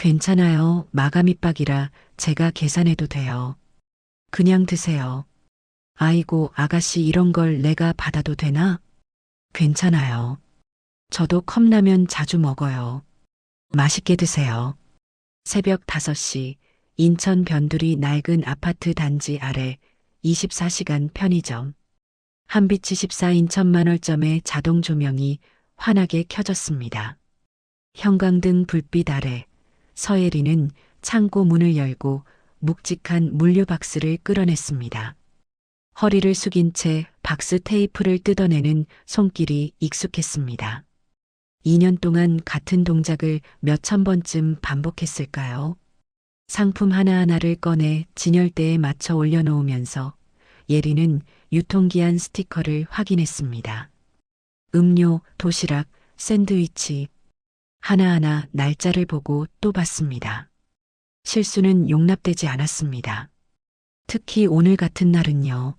괜찮아요. 마감 입박이라 제가 계산해도 돼요. 그냥 드세요. 아이고, 아가씨 이런 걸 내가 받아도 되나? 괜찮아요. 저도 컵라면 자주 먹어요. 맛있게 드세요. 새벽 5시 인천 변두리 낡은 아파트 단지 아래 24시간 편의점. 한빛 24 인천만월점의 자동 조명이 환하게 켜졌습니다. 형광등 불빛 아래 서예리는 창고 문을 열고 묵직한 물류 박스를 끌어냈습니다. 허리를 숙인 채 박스 테이프를 뜯어내는 손길이 익숙했습니다. 2년 동안 같은 동작을 몇천 번쯤 반복했을까요? 상품 하나하나를 꺼내 진열대에 맞춰 올려놓으면서 예리는 유통기한 스티커를 확인했습니다. 음료, 도시락, 샌드위치 하나하나 날짜를 보고 또 봤습니다. 실수는 용납되지 않았습니다. 특히 오늘 같은 날은요.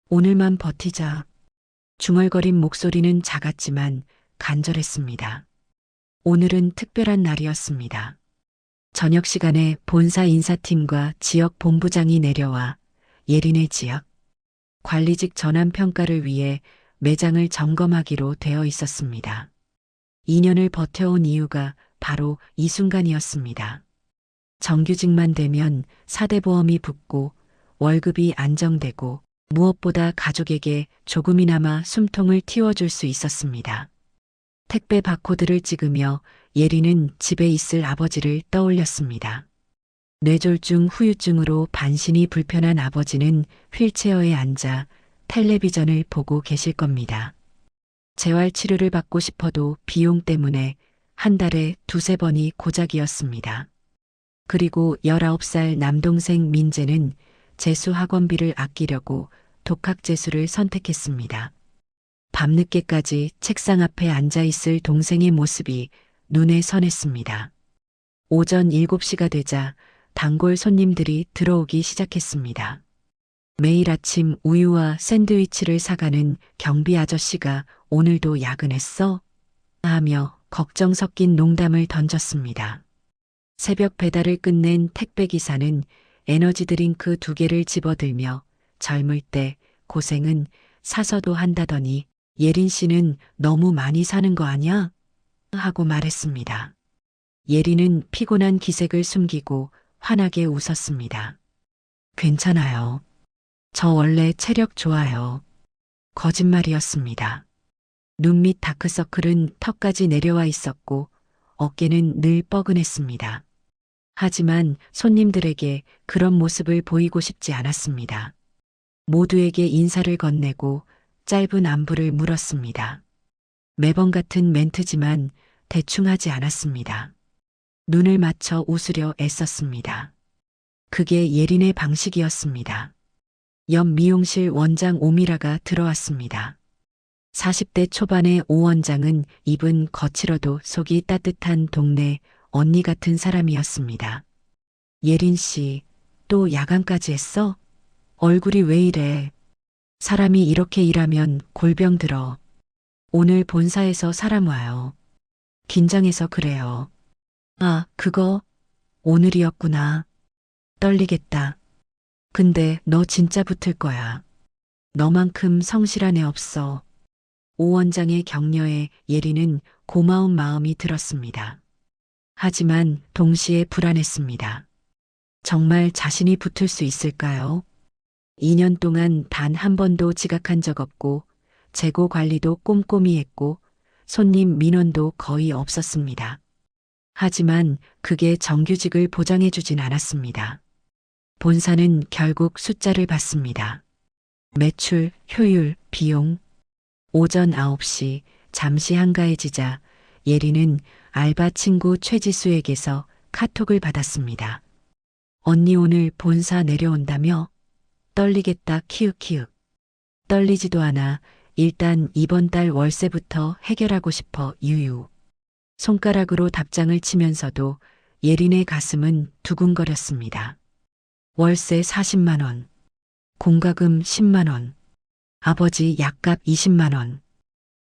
오늘만 버티자. 중얼거린 목소리는 작았지만 간절했습니다. 오늘은 특별한 날이었습니다. 저녁 시간에 본사 인사팀과 지역 본부장이 내려와 예린의 지역 관리직 전환 평가를 위해 매장을 점검하기로 되어 있었습니다. 2년을 버텨온 이유가 바로 이 순간이었습니다. 정규직만 되면 4대 보험이 붙고 월급이 안정되고 무엇보다 가족에게 조금이나마 숨통을 틔워줄 수 있었습니다. 택배 바코드를 찍으며 예리는 집에 있을 아버지를 떠올렸습니다. 뇌졸중 후유증으로 반신이 불편한 아버지는 휠체어에 앉아 텔레비전을 보고 계실 겁니다. 재활치료를 받고 싶어도 비용 때문에 한 달에 2~3번이 고작이었습니다. 그리고 19살 남동생 민재는 재수 학원비를 아끼려고 독학재수를 선택했습니다. 밤늦게까지 책상 앞에 앉아있을 동생의 모습이 눈에 선했습니다. 오전 7시가 되자 단골 손님들이 들어오기 시작했습니다. 매일 아침 우유와 샌드위치를 사가는 경비 아저씨가 오늘도 야근했어? 하며 걱정 섞인 농담을 던졌습니다. 새벽 배달을 끝낸 택배기사는 에너지 드링크 2개를 집어들며 젊을 때 고생은 사서도 한다더니 예린 씨는 너무 많이 사는 거 아냐? 하고 말했습니다. 예린은 피곤한 기색을 숨기고 환하게 웃었습니다. 괜찮아요. 저 원래 체력 좋아요. 거짓말이었습니다. 눈 밑 다크서클은 턱까지 내려와 있었고 어깨는 늘 뻐근했습니다. 하지만 손님들에게 그런 모습을 보이고 싶지 않았습니다. 모두에게 인사를 건네고 짧은 안부를 물었습니다. 매번 같은 멘트지만 대충 하지 않았습니다. 눈을 맞춰 웃으려 애썼습니다. 그게 예린의 방식이었습니다. 옆 미용실 원장 오미라가 들어왔습니다. 40대 초반의 오 원장은 입은 거칠어도 속이 따뜻한 동네 언니 같은 사람이었습니다. 예린 씨, 또 야간까지 했어? 얼굴이 왜 이래? 사람이 이렇게 일하면 골병 들어. 오늘 본사에서 사람 와요. 긴장해서 그래요. 아, 그거 오늘이었구나. 떨리겠다. 근데 너 진짜 붙을 거야. 너만큼 성실한 애 없어. 오 원장의 격려에 예린은 고마운 마음이 들었습니다. 하지만 동시에 불안했습니다. 정말 자신이 붙을 수 있을까요? 2년 동안 단 한 번도 지각한 적 없고 재고 관리도 꼼꼼히 했고 손님 민원도 거의 없었습니다. 하지만 그게 정규직을 보장해주진 않았습니다. 본사는 결국 숫자를 봤습니다. 매출, 효율, 비용. 오전 9시 잠시 한가해지자 예린은 알바 친구 최지수에게서 카톡을 받았습니다. 언니 오늘 본사 내려온다며? 떨리겠다 키읔키읔. 떨리지도 않아. 일단 이번 달 월세부터 해결하고 싶어 유유. 손가락으로 답장을 치면서도 예린의 가슴은 두근거렸습니다. 월세 40만 원. 공과금 10만 원. 아버지 약값 20만 원.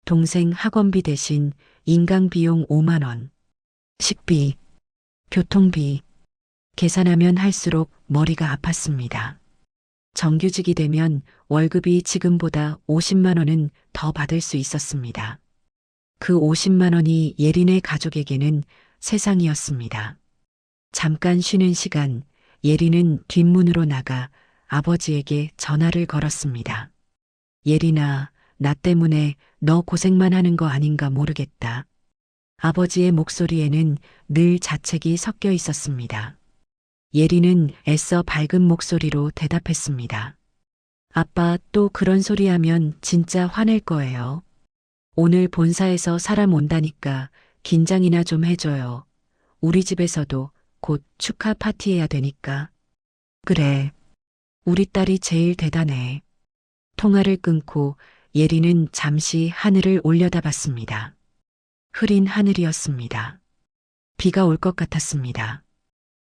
동생 학원비 대신 인강비용 5만 원. 식비. 교통비. 계산하면 할수록 머리가 아팠습니다. 정규직이 되면 월급이 지금보다 50만 원은 더 받을 수 있었습니다. 그 50만 원이 예린의 가족에게는 세상이었습니다. 잠깐 쉬는 시간, 예린은 뒷문으로 나가 아버지에게 전화를 걸었습니다. 예린아, 나 때문에 너 고생만 하는 거 아닌가 모르겠다. 아버지의 목소리에는 늘 자책이 섞여 있었습니다. 예린은 애써 밝은 목소리로 대답했습니다. 아빠 또 그런 소리 하면 진짜 화낼 거예요. 오늘 본사에서 사람 온다니까 긴장이나 좀 해줘요. 우리 집에서도 곧 축하 파티해야 되니까. 그래. 우리 딸이 제일 대단해. 통화를 끊고 예린은 잠시 하늘을 올려다봤습니다. 흐린 하늘이었습니다. 비가 올 것 같았습니다.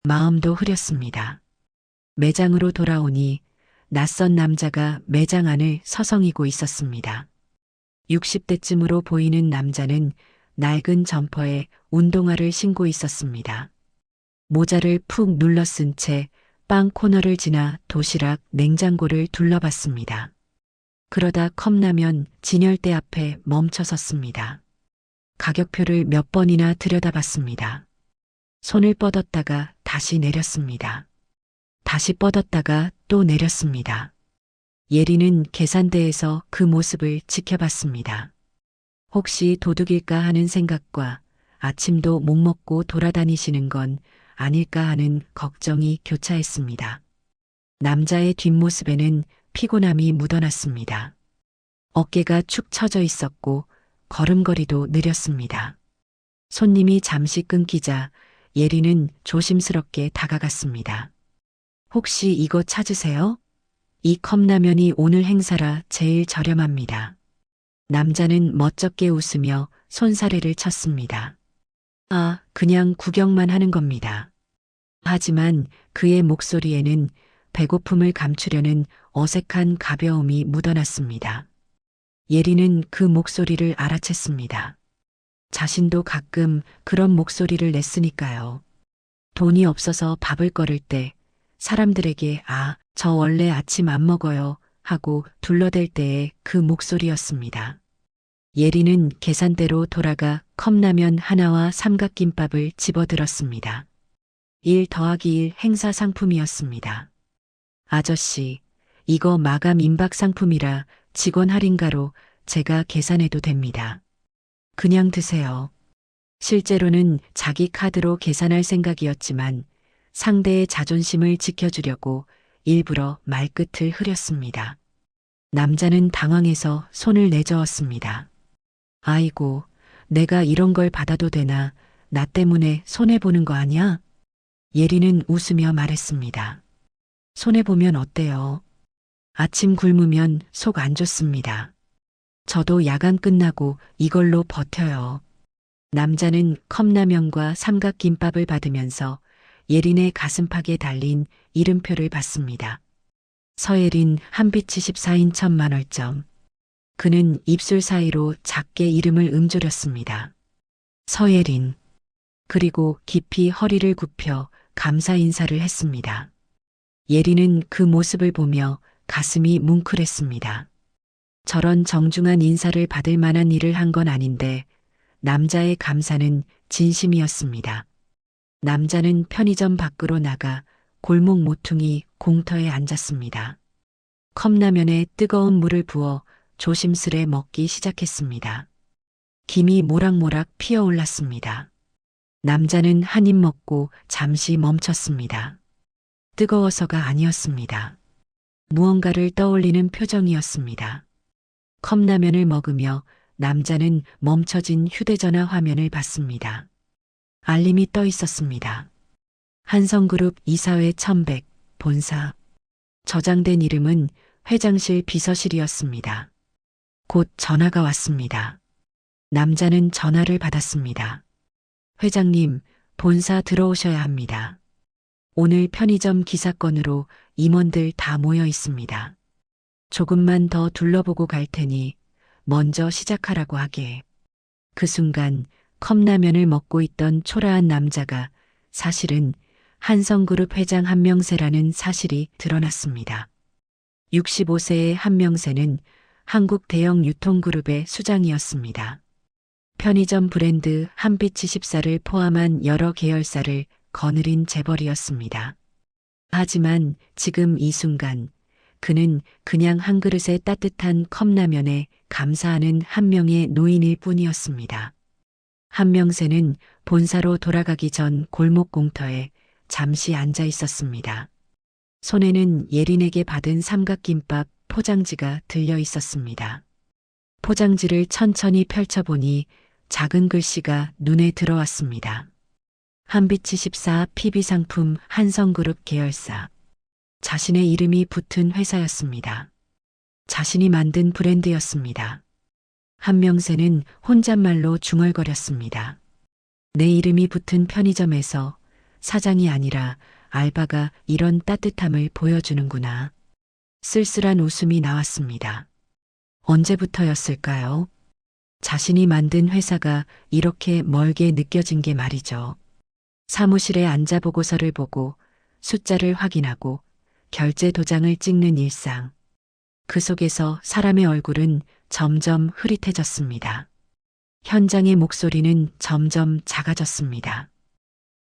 마음도 흐렸습니다. 매장으로 돌아오니 낯선 남자가 매장 안을 서성이고 있었습니다. 60대쯤으로 보이는 남자는 낡은 점퍼에 운동화를 신고 있었습니다. 모자를 푹 눌러 쓴 채 빵 코너를 지나 도시락 냉장고를 둘러봤습니다. 그러다 컵라면 진열대 앞에 멈춰 섰습니다. 가격표를 몇 번이나 들여다봤습니다. 손을 뻗었다가 다시 내렸습니다. 다시 뻗었다가 또 내렸습니다. 예린은 계산대에서 그 모습을 지켜봤습니다. 혹시 도둑일까 하는 생각과 아침도 못 먹고 돌아다니시는 건 아닐까 하는 걱정이 교차했습니다. 남자의 뒷모습에는 피곤함이 묻어났습니다. 어깨가 축 처져 있었고 걸음걸이도 느렸습니다. 손님이 잠시 끊기자 예린은 조심스럽게 다가갔습니다. 혹시 이거 찾으세요? 이 컵라면이 오늘 행사라 제일 저렴합니다. 남자는 멋쩍게 웃으며 손사래를 쳤습니다. 아, 그냥 구경만 하는 겁니다. 하지만 그의 목소리에는 배고픔을 감추려는 어색한 가벼움이 묻어났습니다. 예린은 그 목소리를 알아챘습니다. 자신도 가끔 그런 목소리를 냈으니까요. 돈이 없어서 밥을 거를 때 사람들에게 아, 저 원래 아침 안 먹어요 하고 둘러댈 때의 그 목소리였습니다. 예린은 계산대로 돌아가 컵라면 하나와 삼각김밥을 집어들었습니다. 1 더하기 1 행사 상품이었습니다. 아저씨, 이거 마감 임박 상품이라 직원 할인가로 제가 계산해도 됩니다. 그냥 드세요. 실제로는 자기 카드로 계산할 생각이었지만 상대의 자존심을 지켜주려고 일부러 말끝을 흐렸습니다. 남자는 당황해서 손을 내저었습니다. 아이고, 내가 이런 걸 받아도 되나? 나 때문에 손해보는 거 아니야? 예린은 웃으며 말했습니다. 손해보면 어때요? 아침 굶으면 속 안 좋습니다. 저도 야간 끝나고 이걸로 버텨요. 남자는 컵라면과 삼각김밥을 받으면서 예린의 가슴팍에 달린 이름표를 봤습니다. 서예린 한빛 74인 1000만월점. 그는 입술 사이로 작게 이름을 음조렸습니다. 서예린. 그리고 깊이 허리를 굽혀 감사 인사를 했습니다. 예린은 그 모습을 보며 가슴이 뭉클했습니다. 저런 정중한 인사를 받을 만한 일을 한 건 아닌데 남자의 감사는 진심이었습니다. 남자는 편의점 밖으로 나가 골목 모퉁이 공터에 앉았습니다. 컵라면에 뜨거운 물을 부어 조심스레 먹기 시작했습니다. 김이 모락모락 피어올랐습니다. 남자는 한 입 먹고 잠시 멈췄습니다. 뜨거워서가 아니었습니다. 무언가를 떠올리는 표정이었습니다. 컵라면을 먹으며 남자는 멈춰진 휴대전화 화면을 봤습니다. 알림이 떠 있었습니다. 한성그룹 이사회 1100 본사. 저장된 이름은 회장실 비서실이었습니다. 곧 전화가 왔습니다. 남자는 전화를 받았습니다. 회장님, 본사 들어오셔야 합니다. 오늘 편의점 기사건으로 임원들 다 모여 있습니다. 조금만 더 둘러보고 갈 테니 먼저 시작하라고 하게. 그 순간 컵라면을 먹고 있던 초라한 남자가 사실은 한성그룹 회장 한명세라는 사실이 드러났습니다. 65세의 한명세는 한국 대형 유통그룹의 수장이었습니다. 편의점 브랜드 한빛24를 포함한 여러 계열사를 거느린 재벌이었습니다. 하지만 지금 이 순간 그는 그냥 한 그릇의 따뜻한 컵라면에 감사하는 한 명의 노인일 뿐이었습니다. 한명세는 본사로 돌아가기 전 골목 공터에 잠시 앉아 있었습니다. 손에는 예린에게 받은 삼각김밥 포장지가 들려 있었습니다. 포장지를 천천히 펼쳐보니 작은 글씨가 눈에 들어왔습니다. 한빛24 PB상품 한성그룹 계열사. 자신의 이름이 붙은 회사였습니다. 자신이 만든 브랜드였습니다. 한명세는 혼잣말로 중얼거렸습니다. 내 이름이 붙은 편의점에서 사장이 아니라 알바가 이런 따뜻함을 보여주는구나. 쓸쓸한 웃음이 나왔습니다. 언제부터였을까요? 자신이 만든 회사가 이렇게 멀게 느껴진 게 말이죠. 사무실에 앉아 보고서를 보고 숫자를 확인하고 결제 도장을 찍는 일상. 그 속에서 사람의 얼굴은 점점 흐릿해졌습니다. 현장의 목소리는 점점 작아졌습니다.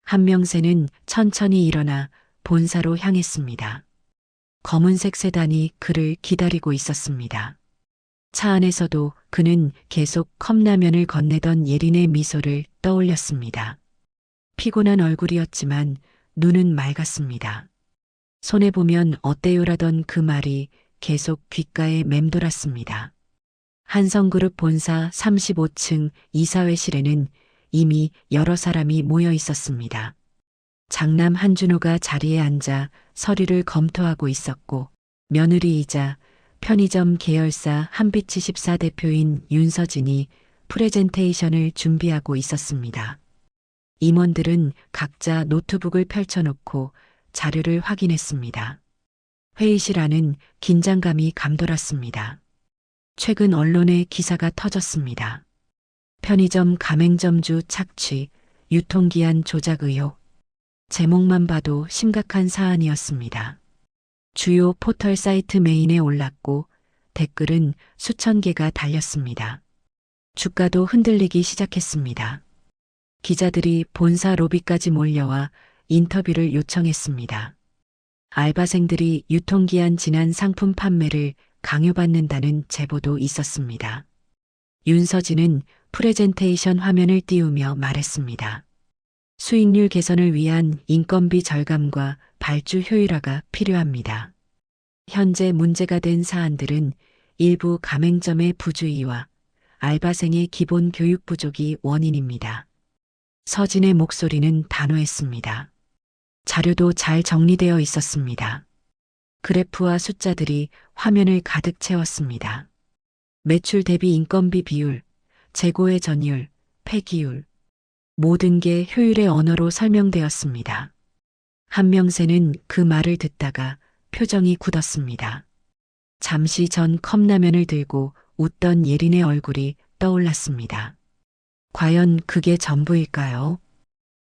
한명세는 천천히 일어나 본사로 향했습니다. 검은색 세단이 그를 기다리고 있었습니다. 차 안에서도 그는 계속 컵라면을 건네던 예린의 미소를 떠올렸습니다. 피곤한 얼굴이었지만 눈은 맑았습니다. 손에 보면 어때요라던 그 말이 계속 귓가에 맴돌았습니다. 한성그룹 본사 35층 이사회실에는 이미 여러 사람이 모여 있었습니다. 장남 한준호가 자리에 앉아 서류를 검토하고 있었고 며느리이자 편의점 계열사 한빛24 대표인 윤서진이 프레젠테이션을 준비하고 있었습니다. 임원들은 각자 노트북을 펼쳐놓고 자료를 확인했습니다. 회의실 안은 긴장감이 감돌았습니다. 최근 언론에 기사가 터졌습니다. 편의점 가맹점주 착취, 유통기한 조작 의혹. 제목만 봐도 심각한 사안이었습니다. 주요 포털 사이트 메인에 올랐고 댓글은 수천 개가 달렸습니다. 주가도 흔들리기 시작했습니다. 기자들이 본사 로비까지 몰려와 인터뷰를 요청했습니다. 알바생들이 유통기한 지난 상품 판매를 강요받는다는 제보도 있었습니다. 윤서진은 프레젠테이션 화면을 띄우며 말했습니다. 수익률 개선을 위한 인건비 절감과 발주 효율화가 필요합니다. 현재 문제가 된 사안들은 일부 가맹점의 부주의와 알바생의 기본 교육 부족이 원인입니다. 서진의 목소리는 단호했습니다. 자료도 잘 정리되어 있었습니다. 그래프와 숫자들이 화면을 가득 채웠습니다. 매출 대비 인건비 비율, 재고의 전율, 폐기율, 모든 게 효율의 언어로 설명되었습니다. 한명세는 그 말을 듣다가 표정이 굳었습니다. 잠시 전 컵라면을 들고 웃던 예린의 얼굴이 떠올랐습니다. 과연 그게 전부일까요?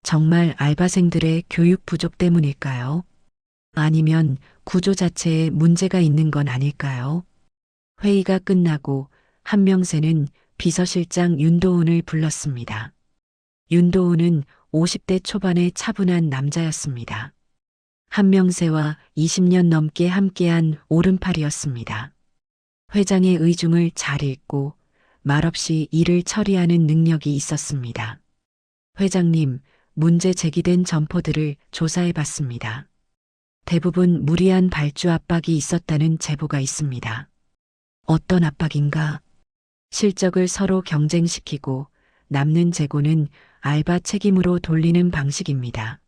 정말 알바생들의 교육 부족 때문일까요? 아니면 구조 자체에 문제가 있는 건 아닐까요? 회의가 끝나고 한명세는 비서실장 윤도훈을 불렀습니다. 윤도훈은 50대 초반의 차분한 남자였습니다. 한명세와 20년 넘게 함께한 오른팔이었습니다. 회장의 의중을 잘 읽고 말없이 일을 처리하는 능력이 있었습니다. 회장님, 문제 제기된 점포들을 조사해 봤습니다. 대부분 무리한 발주 압박이 있었다는 제보가 있습니다. 어떤 압박인가? 실적을 서로 경쟁시키고 남는 재고는 알바 책임으로 돌리는 방식입니다.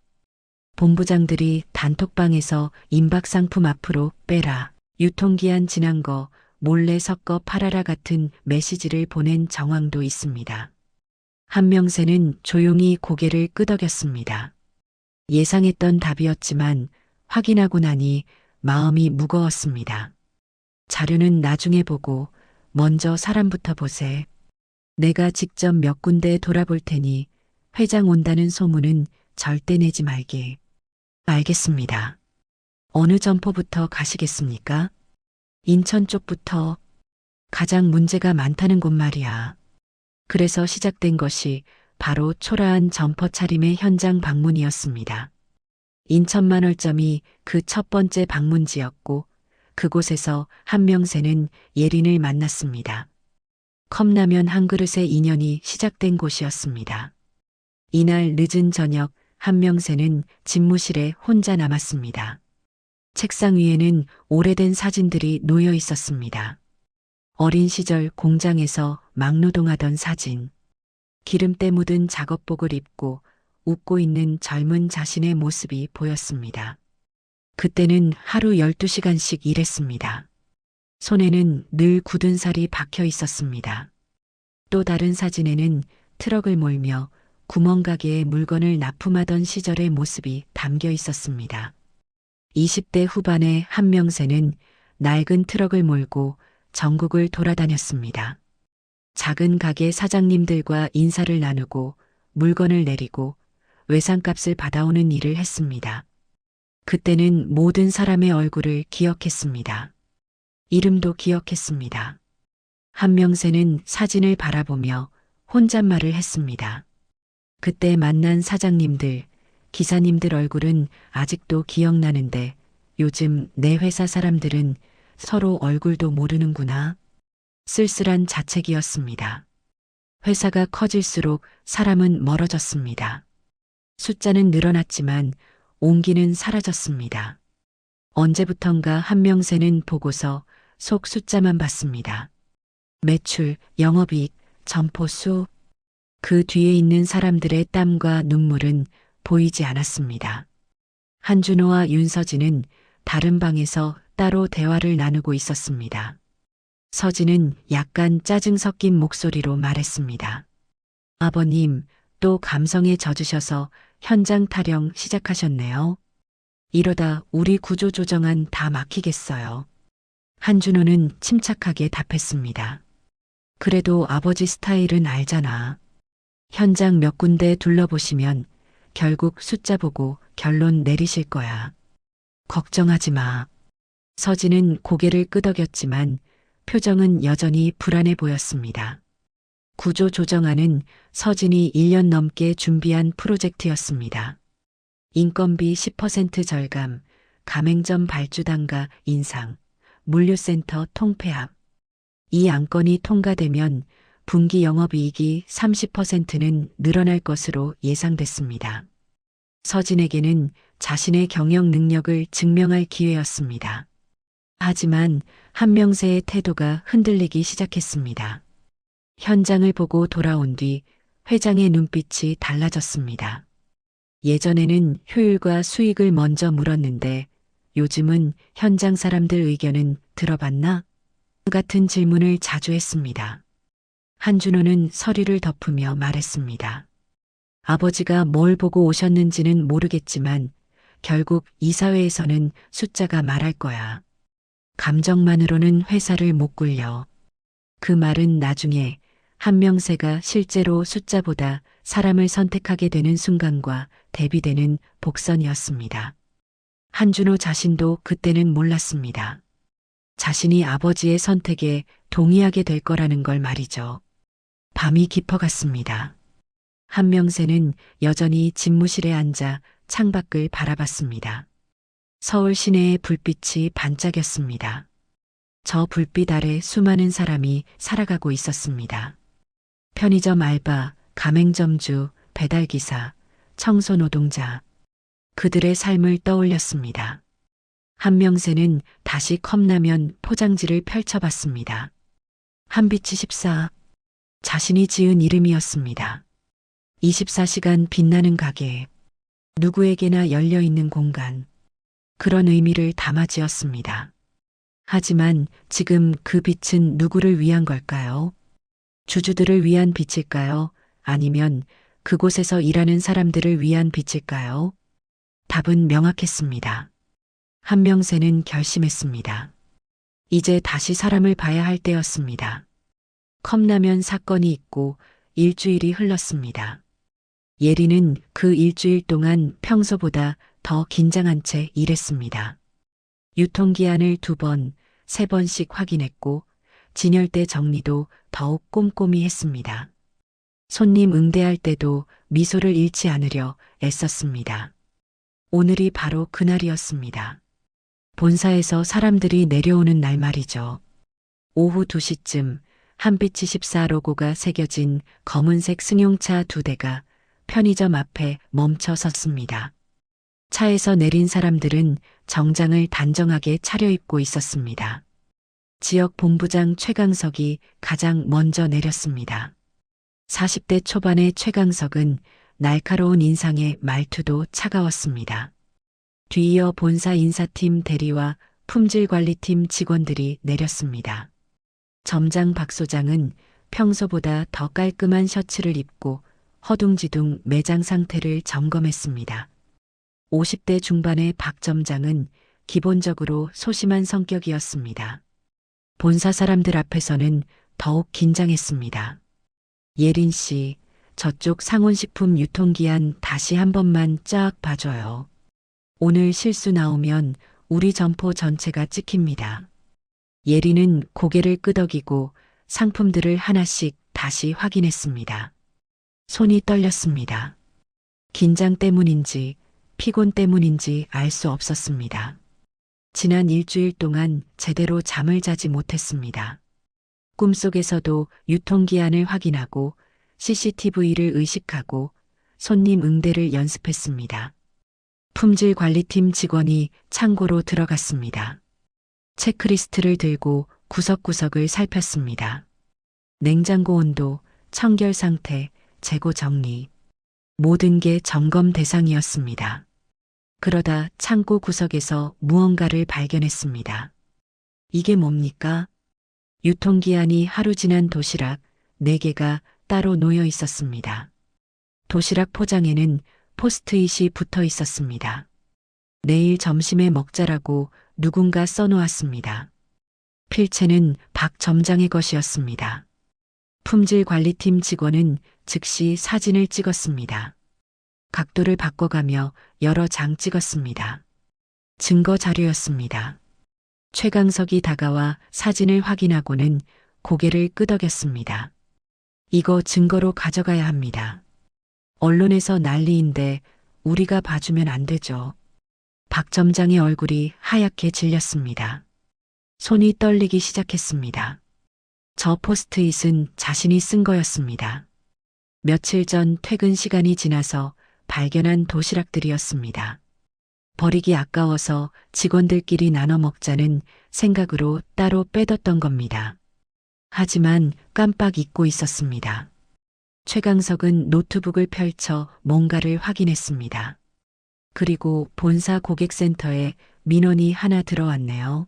본부장들이 단톡방에서 임박상품 앞으로 빼라, 유통기한 지난 거 몰래 섞어 팔아라 같은 메시지를 보낸 정황도 있습니다. 한명세는 조용히 고개를 끄덕였습니다. 예상했던 답이었지만 확인하고 나니 마음이 무거웠습니다. 자료는 나중에 보고 먼저 사람부터 보세. 내가 직접 몇 군데 돌아볼 테니 회장 온다는 소문은 절대 내지 말게. 알겠습니다. 어느 점포부터 가시겠습니까? 인천 쪽부터. 가장 문제가 많다는 곳 말이야. 그래서 시작된 것이 바로 초라한 점퍼 차림의 현장 방문이었습니다. 인천만월점이 그 첫 번째 방문지였고 그곳에서 한명세는 예린을 만났습니다. 컵라면 한 그릇의 인연이 시작된 곳이었습니다. 이날 늦은 저녁 한명세는 집무실에 혼자 남았습니다. 책상 위에는 오래된 사진들이 놓여 있었습니다. 어린 시절 공장에서 막노동하던 사진, 기름때 묻은 작업복을 입고 웃고 있는 젊은 자신의 모습이 보였습니다. 그때는 하루 12시간씩 일했습니다. 손에는 늘 굳은 살이 박혀 있었습니다. 또 다른 사진에는 트럭을 몰며 구멍가게에 물건을 납품하던 시절의 모습이 담겨 있었습니다. 20대 후반의 한명세는 낡은 트럭을 몰고 전국을 돌아다녔습니다. 작은 가게 사장님들과 인사를 나누고 물건을 내리고 외상값을 받아오는 일을 했습니다. 그때는 모든 사람의 얼굴을 기억했습니다. 이름도 기억했습니다. 한명세는 사진을 바라보며 혼잣말을 했습니다. 그때 만난 사장님들, 기사님들 얼굴은 아직도 기억나는데 요즘 내 회사 사람들은 서로 얼굴도 모르는구나. 쓸쓸한 자책이었습니다. 회사가 커질수록 사람은 멀어졌습니다. 숫자는 늘어났지만 온기는 사라졌습니다. 언제부턴가 한명세는 보고서 속 숫자만 봤습니다. 매출, 영업이익, 점포수, 그 뒤에 있는 사람들의 땀과 눈물은 보이지 않았습니다. 한준호와 윤서진은 다른 방에서 따로 대화를 나누고 있었습니다. 서진은 약간 짜증 섞인 목소리로 말했습니다. 아버님, 또 감성에 젖으셔서 현장 타령 시작하셨네요. 이러다 우리 구조조정안 다 막히겠어요. 한준호는 침착하게 답했습니다. 그래도 아버지 스타일은 알잖아. 현장 몇 군데 둘러보시면 결국 숫자 보고 결론 내리실 거야. 걱정하지 마. 서진은 고개를 끄덕였지만 표정은 여전히 불안해 보였습니다. 구조조정안은 서진이 1년 넘게 준비한 프로젝트였습니다. 인건비 10% 절감, 가맹점 발주단가 인상, 물류센터 통폐합. 이 안건이 통과되면 분기 영업이익이 30%는 늘어날 것으로 예상됐습니다. 서진에게는 자신의 경영 능력을 증명할 기회였습니다. 하지만 한명세의 태도가 흔들리기 시작했습니다. 현장을 보고 돌아온 뒤 회장의 눈빛이 달라졌습니다. 예전에는 효율과 수익을 먼저 물었는데 요즘은 현장 사람들 의견은 들어봤나? 같은 질문을 자주 했습니다. 한준호는 서류를 덮으며 말했습니다. 아버지가 뭘 보고 오셨는지는 모르겠지만 결국 이사회에서는 숫자가 말할 거야. 감정만으로는 회사를 못 굴려. 그 말은 나중에 한명세가 실제로 숫자보다 사람을 선택하게 되는 순간과 대비되는 복선이었습니다. 한준호 자신도 그때는 몰랐습니다. 자신이 아버지의 선택에 동의하게 될 거라는 걸 말이죠. 밤이 깊어갔습니다. 한명세는 여전히 집무실에 앉아 창밖을 바라봤습니다. 서울 시내의 불빛이 반짝였습니다. 저 불빛 아래 수많은 사람이 살아가고 있었습니다. 편의점 알바, 가맹점주, 배달기사, 청소노동자. 그들의 삶을 떠올렸습니다. 한명세는 다시 컵라면 포장지를 펼쳐봤습니다. 한빛이 14. 자신이 지은 이름이었습니다. 24시간 빛나는 가게. 누구에게나 열려있는 공간. 그런 의미를 담아 지었습니다. 하지만 지금 그 빛은 누구를 위한 걸까요? 주주들을 위한 빛일까요? 아니면 그곳에서 일하는 사람들을 위한 빛일까요? 답은 명확했습니다. 한명세는 결심했습니다. 이제 다시 사람을 봐야 할 때였습니다. 컵라면 사건이 있고 일주일이 흘렀습니다. 예리는 그 일주일 동안 평소보다 더 긴장한 채 일했습니다. 유통기한을 2번, 3번씩 확인했고 진열대 정리도 더욱 꼼꼼히 했습니다. 손님 응대할 때도 미소를 잃지 않으려 애썼습니다. 오늘이 바로 그날이었습니다. 본사에서 사람들이 내려오는 날 말이죠. 오후 2시쯤 한빛 24 로고가 새겨진 검은색 승용차 2대가 편의점 앞에 멈춰 섰습니다. 차에서 내린 사람들은 정장을 단정하게 차려입고 있었습니다. 지역 본부장 최강석이 가장 먼저 내렸습니다. 40대 초반의 최강석은 날카로운 인상에 말투도 차가웠습니다. 뒤이어 본사 인사팀 대리와 품질관리팀 직원들이 내렸습니다. 점장 박 소장은 평소보다 더 깔끔한 셔츠를 입고 허둥지둥 매장 상태를 점검했습니다. 50대 중반의 박 점장은 기본적으로 소심한 성격이었습니다. 본사 사람들 앞에서는 더욱 긴장했습니다. 예린 씨, 저쪽 상온식품 유통기한 다시 한 번만 쫙 봐줘요. 오늘 실수 나오면 우리 점포 전체가 찍힙니다. 예린은 고개를 끄덕이고 상품들을 하나씩 다시 확인했습니다. 손이 떨렸습니다. 긴장 때문인지 피곤 때문인지 알 수 없었습니다. 지난 일주일 동안 제대로 잠을 자지 못했습니다. 꿈속에서도 유통기한을 확인하고 CCTV를 의식하고 손님 응대를 연습했습니다. 품질관리팀 직원이 창고로 들어갔습니다. 체크리스트를 들고 구석구석을 살폈습니다. 냉장고 온도, 청결 상태, 재고 정리. 모든 게 점검 대상이었습니다. 그러다 창고 구석에서 무언가를 발견했습니다. 이게 뭡니까? 유통기한이 하루 지난 도시락 4개가 따로 놓여 있었습니다. 도시락 포장에는 포스트잇이 붙어 있었습니다. 내일 점심에 먹자라고 누군가 써놓았습니다. 필체는 박 점장의 것이었습니다. 품질관리팀 직원은 즉시 사진을 찍었습니다. 각도를 바꿔가며 여러 장 찍었습니다. 증거 자료였습니다. 최강석이 다가와 사진을 확인하고는 고개를 끄덕였습니다. 이거 증거로 가져가야 합니다. 언론에서 난리인데 우리가 봐주면 안 되죠. 박 점장의 얼굴이 하얗게 질렸습니다. 손이 떨리기 시작했습니다. 저 포스트잇은 자신이 쓴 거였습니다. 며칠 전 퇴근 시간이 지나서 발견한 도시락들이었습니다. 버리기 아까워서 직원들끼리 나눠 먹자는 생각으로 따로 빼뒀던 겁니다. 하지만 깜빡 잊고 있었습니다. 최강석은 노트북을 펼쳐 뭔가를 확인했습니다. 그리고 본사 고객센터에 민원이 하나 들어왔네요.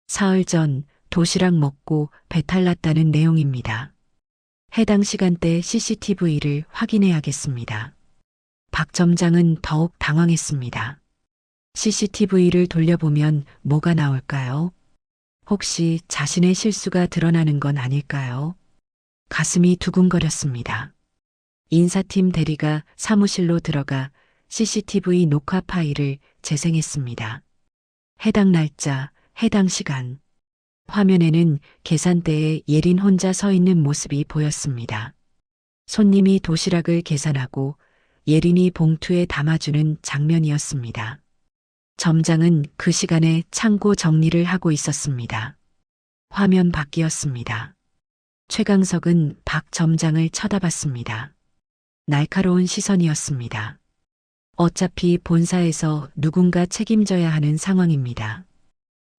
사흘 전 도시락 먹고 배탈 났다는 내용입니다. 해당 시간대 CCTV를 확인해야겠습니다. 박 점장은 더욱 당황했습니다. CCTV를 돌려보면 뭐가 나올까요? 혹시 자신의 실수가 드러나는 건 아닐까요? 가슴이 두근거렸습니다. 인사팀 대리가 사무실로 들어가 CCTV 녹화 파일을 재생했습니다. 해당 날짜, 해당 시간. 화면에는 계산대에 예린 혼자 서 있는 모습이 보였습니다. 손님이 도시락을 계산하고 예린이 봉투에 담아주는 장면이었습니다. 점장은 그 시간에 창고 정리를 하고 있었습니다. 화면 바뀌었습니다. 최강석은 박 점장을 쳐다봤습니다. 날카로운 시선이었습니다. 어차피 본사에서 누군가 책임져야 하는 상황입니다.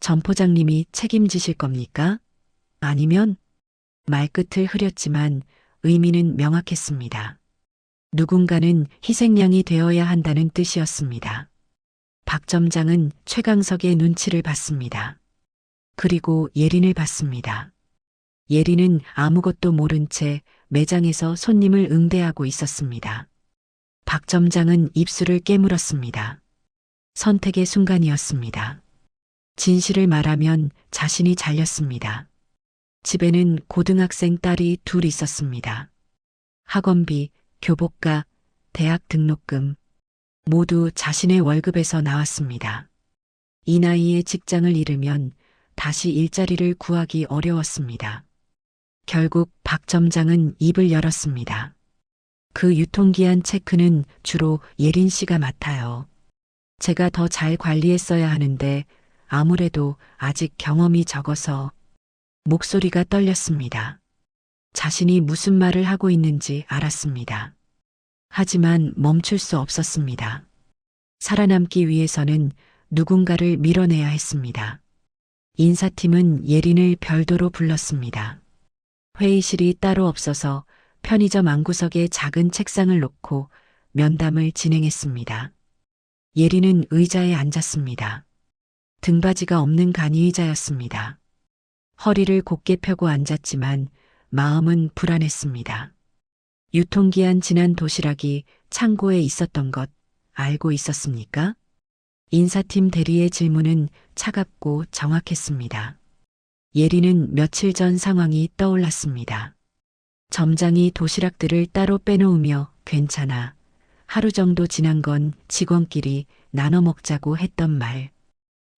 점포장님이 책임지실 겁니까? 아니면? 말끝을 흐렸지만 의미는 명확했습니다. 누군가는 희생양이 되어야 한다는 뜻이었습니다. 박 점장은 최강석의 눈치를 봤습니다. 그리고 예린을 봤습니다. 예린은 아무것도 모른 채 매장에서 손님을 응대하고 있었습니다. 박 점장은 입술을 깨물었습니다. 선택의 순간이었습니다. 진실을 말하면 자신이 잘렸습니다. 집에는 고등학생 딸이 둘 있었습니다. 학원비, 교복가, 대학 등록금 모두 자신의 월급에서 나왔습니다. 이 나이에 직장을 잃으면 다시 일자리를 구하기 어려웠습니다. 결국 박 점장은 입을 열었습니다. 그 유통기한 체크는 주로 예린 씨가 맡아요. 제가 더 잘 관리했어야 하는데 아무래도 아직 경험이 적어서 목소리가 떨렸습니다. 자신이 무슨 말을 하고 있는지 알았습니다. 하지만 멈출 수 없었습니다. 살아남기 위해서는 누군가를 밀어내야 했습니다. 인사팀은 예린을 별도로 불렀습니다. 회의실이 따로 없어서 편의점 안구석에 작은 책상을 놓고 면담을 진행했습니다. 예린은 의자에 앉았습니다. 등받이가 없는 간이의자였습니다. 허리를 곧게 펴고 앉았지만 마음은 불안했습니다. 유통기한 지난 도시락이 창고에 있었던 것 알고 있었습니까? 인사팀 대리의 질문은 차갑고 정확했습니다. 예린은 며칠 전 상황이 떠올랐습니다. 점장이 도시락들을 따로 빼놓으며 괜찮아. 하루 정도 지난 건 직원끼리 나눠 먹자고 했던 말.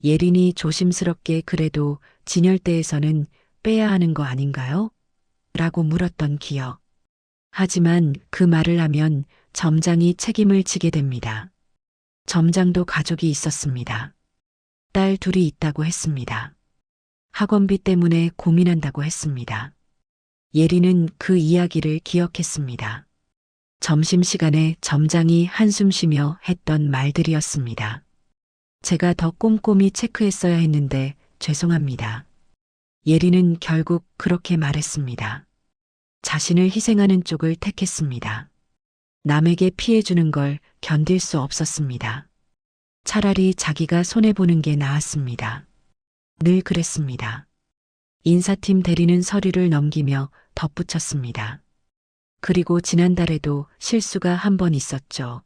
예린이 조심스럽게 그래도 진열대에서는 빼야 하는 거 아닌가요? 라고 물었던 기억. 하지만 그 말을 하면 점장이 책임을 지게 됩니다. 점장도 가족이 있었습니다. 딸 둘이 있다고 했습니다. 학원비 때문에 고민한다고 했습니다. 예린은 그 이야기를 기억했습니다. 점심시간에 점장이 한숨 쉬며 했던 말들이었습니다. 제가 더 꼼꼼히 체크했어야 했는데 죄송합니다. 예린은 결국 그렇게 말했습니다. 자신을 희생하는 쪽을 택했습니다. 남에게 피해 주는 걸 견딜 수 없었습니다. 차라리 자기가 손해보는 게 나았습니다. 늘 그랬습니다. 인사팀 대리는 서류를 넘기며 덧붙였습니다. 그리고 지난달에도 실수가 한 번 있었죠.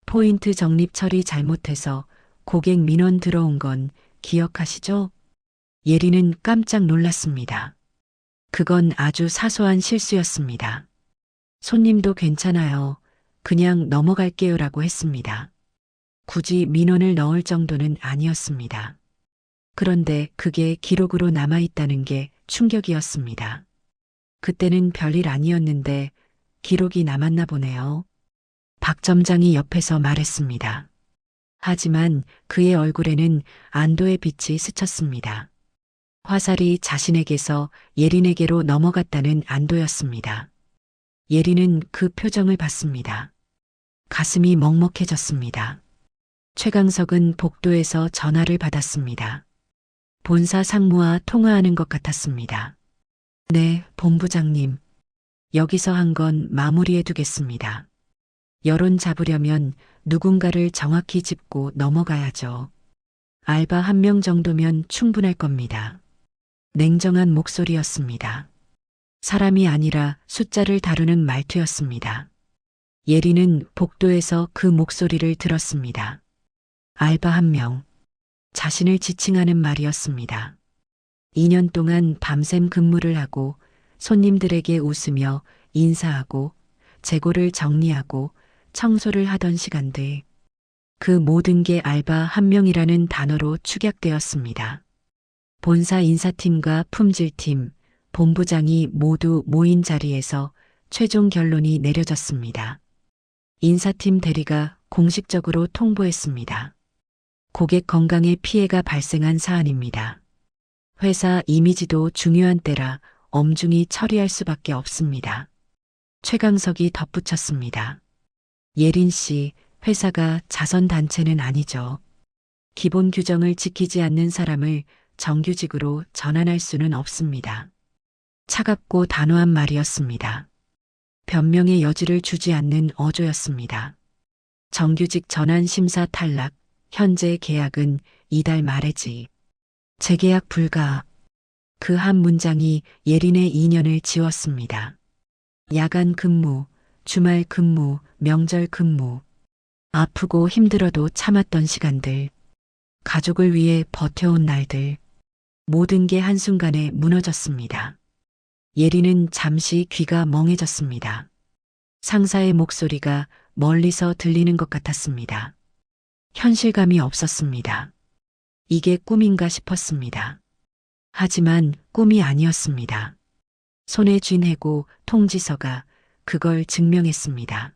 포인트 적립 처리 잘못해서 고객 민원 들어온 건 기억하시죠? 예린은 깜짝 놀랐습니다. 그건 아주 사소한 실수였습니다. 손님도 괜찮아요. 그냥 넘어갈게요라고 했습니다. 굳이 민원을 넣을 정도는 아니었습니다. 그런데 그게 기록으로 남아있다는 게 충격이었습니다. 그때는 별일 아니었는데 기록이 남았나 보네요. 박 점장이 옆에서 말했습니다. 하지만 그의 얼굴에는 안도의 빛이 스쳤습니다. 화살이 자신에게서 예린에게로 넘어갔다는 안도였습니다. 예린은 그 표정을 봤습니다. 가슴이 먹먹해졌습니다. 최강석은 복도에서 전화를 받았습니다. 본사 상무와 통화하는 것 같았습니다. 네, 본부장님. 여기서 한 건 마무리해 두겠습니다. 여론 잡으려면 누군가를 정확히 짚고 넘어가야죠. 알바 한 명 정도면 충분할 겁니다. 냉정한 목소리였습니다. 사람이 아니라 숫자를 다루는 말투였습니다. 예린은 복도에서 그 목소리를 들었습니다. 알바 한 명. 자신을 지칭하는 말이었습니다. 2년 동안 밤샘 근무를 하고 손님들에게 웃으며 인사하고 재고를 정리하고 청소를 하던 시간들. 그 모든 게 알바 한 명이라는 단어로 축약되었습니다. 본사 인사팀과 품질팀, 본부장이 모두 모인 자리에서 최종 결론이 내려졌습니다. 인사팀 대리가 공식적으로 통보했습니다. 고객 건강에 피해가 발생한 사안입니다. 회사 이미지도 중요한 때라 엄중히 처리할 수밖에 없습니다. 최강석이 덧붙였습니다. 예린 씨, 회사가 자선단체는 아니죠. 기본 규정을 지키지 않는 사람을 정규직으로 전환할 수는 없습니다. 차갑고 단호한 말이었습니다. 변명의 여지를 주지 않는 어조였습니다. 정규직 전환 심사 탈락, 현재 계약은 이달 말에지. 재계약 불가. 그 한 문장이 예린의 2년을 지웠습니다. 야간 근무, 주말 근무, 명절 근무. 아프고 힘들어도 참았던 시간들. 가족을 위해 버텨온 날들. 모든 게 한순간에 무너졌습니다. 예린은 잠시 귀가 멍해졌습니다. 상사의 목소리가 멀리서 들리는 것 같았습니다. 현실감이 없었습니다. 이게 꿈인가 싶었습니다. 하지만 꿈이 아니었습니다. 손에 쥔 해고 통지서가 그걸 증명했습니다.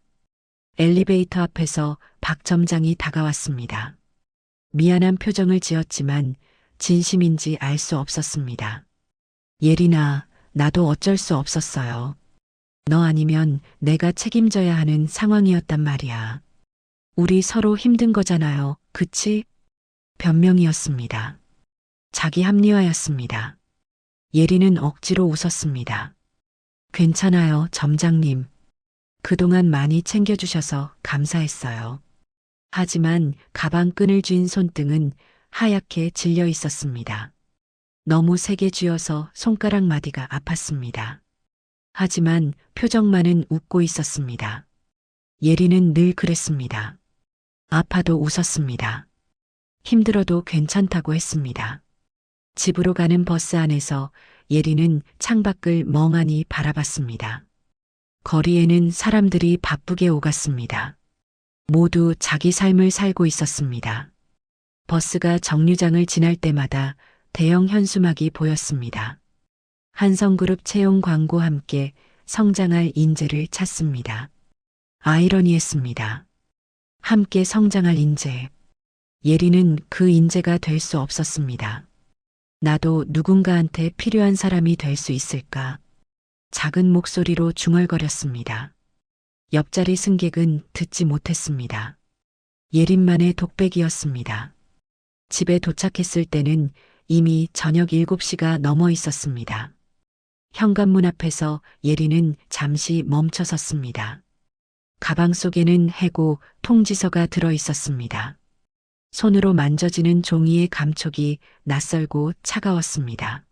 엘리베이터 앞에서 박 점장이 다가왔습니다. 미안한 표정을 지었지만 진심인지 알 수 없었습니다. 예린아, 나도 어쩔 수 없었어요. 너 아니면 내가 책임져야 하는 상황이었단 말이야. 우리 서로 힘든 거잖아요. 그치? 변명이었습니다. 자기 합리화였습니다. 예린은 억지로 웃었습니다. 괜찮아요, 점장님. 그동안 많이 챙겨주셔서 감사했어요. 하지만 가방 끈을 쥔 손등은 하얗게 질려 있었습니다. 너무 세게 쥐어서 손가락 마디가 아팠습니다. 하지만 표정만은 웃고 있었습니다. 예린은 늘 그랬습니다. 아파도 웃었습니다. 힘들어도 괜찮다고 했습니다. 집으로 가는 버스 안에서 예린은 창밖을 멍하니 바라봤습니다. 거리에는 사람들이 바쁘게 오갔습니다. 모두 자기 삶을 살고 있었습니다. 버스가 정류장을 지날 때마다 대형 현수막이 보였습니다. 한성그룹 채용 광고 함께 성장할 인재를 찾습니다. 아이러니했습니다. 함께 성장할 인재. 예린은 그 인재가 될 수 없었습니다. 나도 누군가한테 필요한 사람이 될 수 있을까? 작은 목소리로 중얼거렸습니다. 옆자리 승객은 듣지 못했습니다. 예린만의 독백이었습니다. 집에 도착했을 때는 이미 저녁 7시가 넘어 있었습니다. 현관문 앞에서 예린은 잠시 멈춰 섰습니다. 가방 속에는 해고 통지서가 들어 있었습니다. 손으로 만져지는 종이의 감촉이 낯설고 차가웠습니다.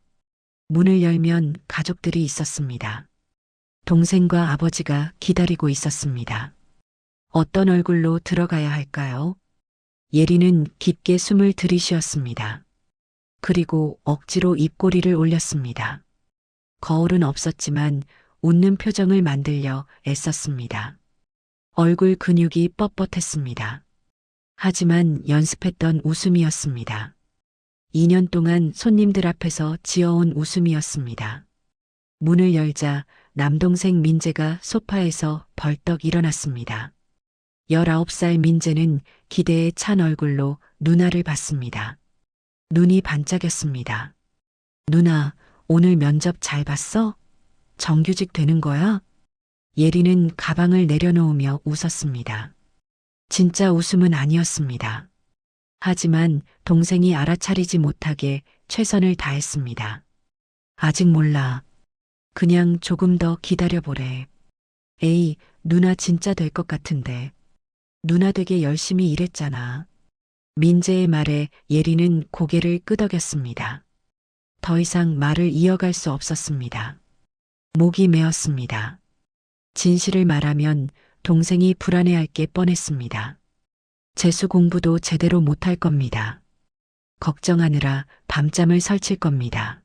문을 열면 가족들이 있었습니다. 동생과 아버지가 기다리고 있었습니다. 어떤 얼굴로 들어가야 할까요? 예린은 깊게 숨을 들이쉬었습니다. 그리고 억지로 입꼬리를 올렸습니다. 거울은 없었지만 웃는 표정을 만들려 애썼습니다. 얼굴 근육이 뻣뻣했습니다. 하지만 연습했던 웃음이었습니다. 2년 동안 손님들 앞에서 지어온 웃음이었습니다. 문을 열자 남동생 민재가 소파에서 벌떡 일어났습니다. 19살 민재는 기대에 찬 얼굴로 누나를 봤습니다. 눈이 반짝였습니다. 누나, 오늘 면접 잘 봤어? 정규직 되는 거야? 예린은 가방을 내려놓으며 웃었습니다. 진짜 웃음은 아니었습니다. 하지만 동생이 알아차리지 못하게 최선을 다했습니다. 아직 몰라. 그냥 조금 더 기다려보래. 에이, 누나 진짜 될 것 같은데. 누나 되게 열심히 일했잖아. 민재의 말에 예린은 고개를 끄덕였습니다. 더 이상 말을 이어갈 수 없었습니다. 목이 메었습니다. 진실을 말하면 동생이 불안해할 게 뻔했습니다. 재수 공부도 제대로 못할 겁니다. 걱정하느라 밤잠을 설칠 겁니다.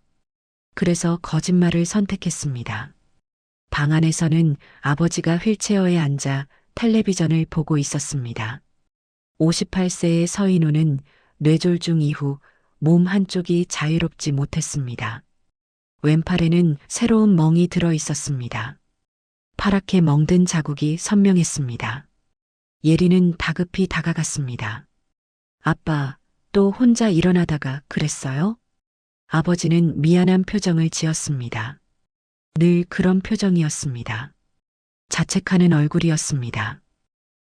그래서 거짓말을 선택했습니다. 방 안에서는 아버지가 휠체어에 앉아 텔레비전을 보고 있었습니다. 58세의 서인우는 뇌졸중 이후 몸 한쪽이 자유롭지 못했습니다. 왼팔에는 새로운 멍이 들어 있었습니다. 파랗게 멍든 자국이 선명했습니다. 예린은 다급히 다가갔습니다. 아빠, 또 혼자 일어나다가 그랬어요? 아버지는 미안한 표정을 지었습니다. 늘 그런 표정이었습니다. 자책하는 얼굴이었습니다.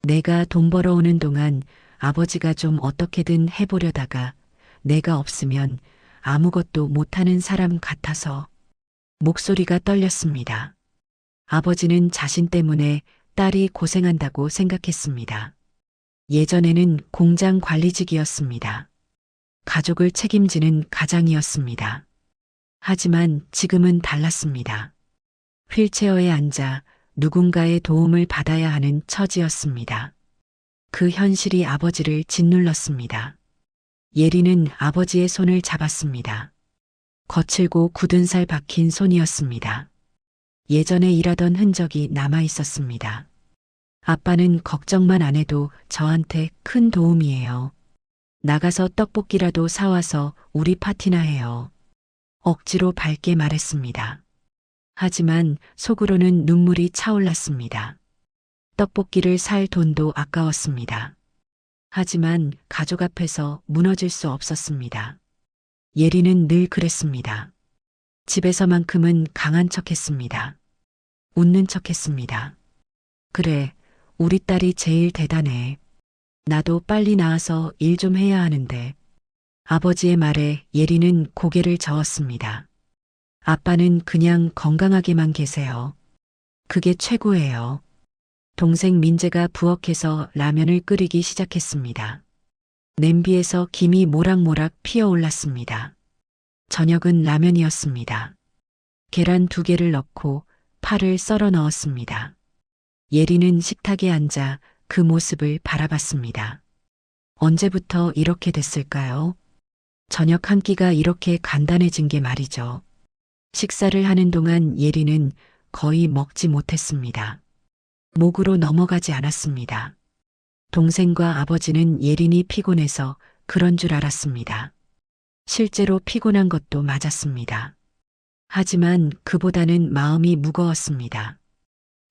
내가 돈 벌어오는 동안 아버지가 좀 어떻게든 해보려다가 내가 없으면 아무것도 못하는 사람 같아서 목소리가 떨렸습니다. 아버지는 자신 때문에 딸이 고생한다고 생각했습니다. 예전에는 공장 관리직이었습니다. 가족을 책임지는 가장이었습니다. 하지만 지금은 달랐습니다. 휠체어에 앉아 누군가의 도움을 받아야 하는 처지였습니다. 그 현실이 아버지를 짓눌렀습니다. 예린은 아버지의 손을 잡았습니다. 거칠고 굳은 살 박힌 손이었습니다. 예전에 일하던 흔적이 남아 있었습니다. 아빠는 걱정만 안 해도 저한테 큰 도움이에요. 나가서 떡볶이라도 사와서 우리 파티나 해요. 억지로 밝게 말했습니다. 하지만 속으로는 눈물이 차올랐습니다. 떡볶이를 살 돈도 아까웠습니다. 하지만 가족 앞에서 무너질 수 없었습니다. 예리는 늘 그랬습니다. 집에서만큼은 강한 척했습니다. 웃는 척했습니다. 그래, 우리 딸이 제일 대단해. 나도 빨리 나와서 일 좀 해야 하는데. 아버지의 말에 예리는 고개를 저었습니다. 아빠는 그냥 건강하게만 계세요. 그게 최고예요. 동생 민재가 부엌에서 라면을 끓이기 시작했습니다. 냄비에서 김이 모락모락 피어올랐습니다. 저녁은 라면이었습니다. 계란 2개를 넣고 파를 썰어 넣었습니다. 예리는 식탁에 앉아 그 모습을 바라봤습니다. 언제부터 이렇게 됐을까요? 저녁 한 끼가 이렇게 간단해진 게 말이죠. 식사를 하는 동안 예리는 거의 먹지 못했습니다. 목으로 넘어가지 않았습니다. 동생과 아버지는 예린이 피곤해서 그런 줄 알았습니다. 실제로 피곤한 것도 맞았습니다. 하지만 그보다는 마음이 무거웠습니다.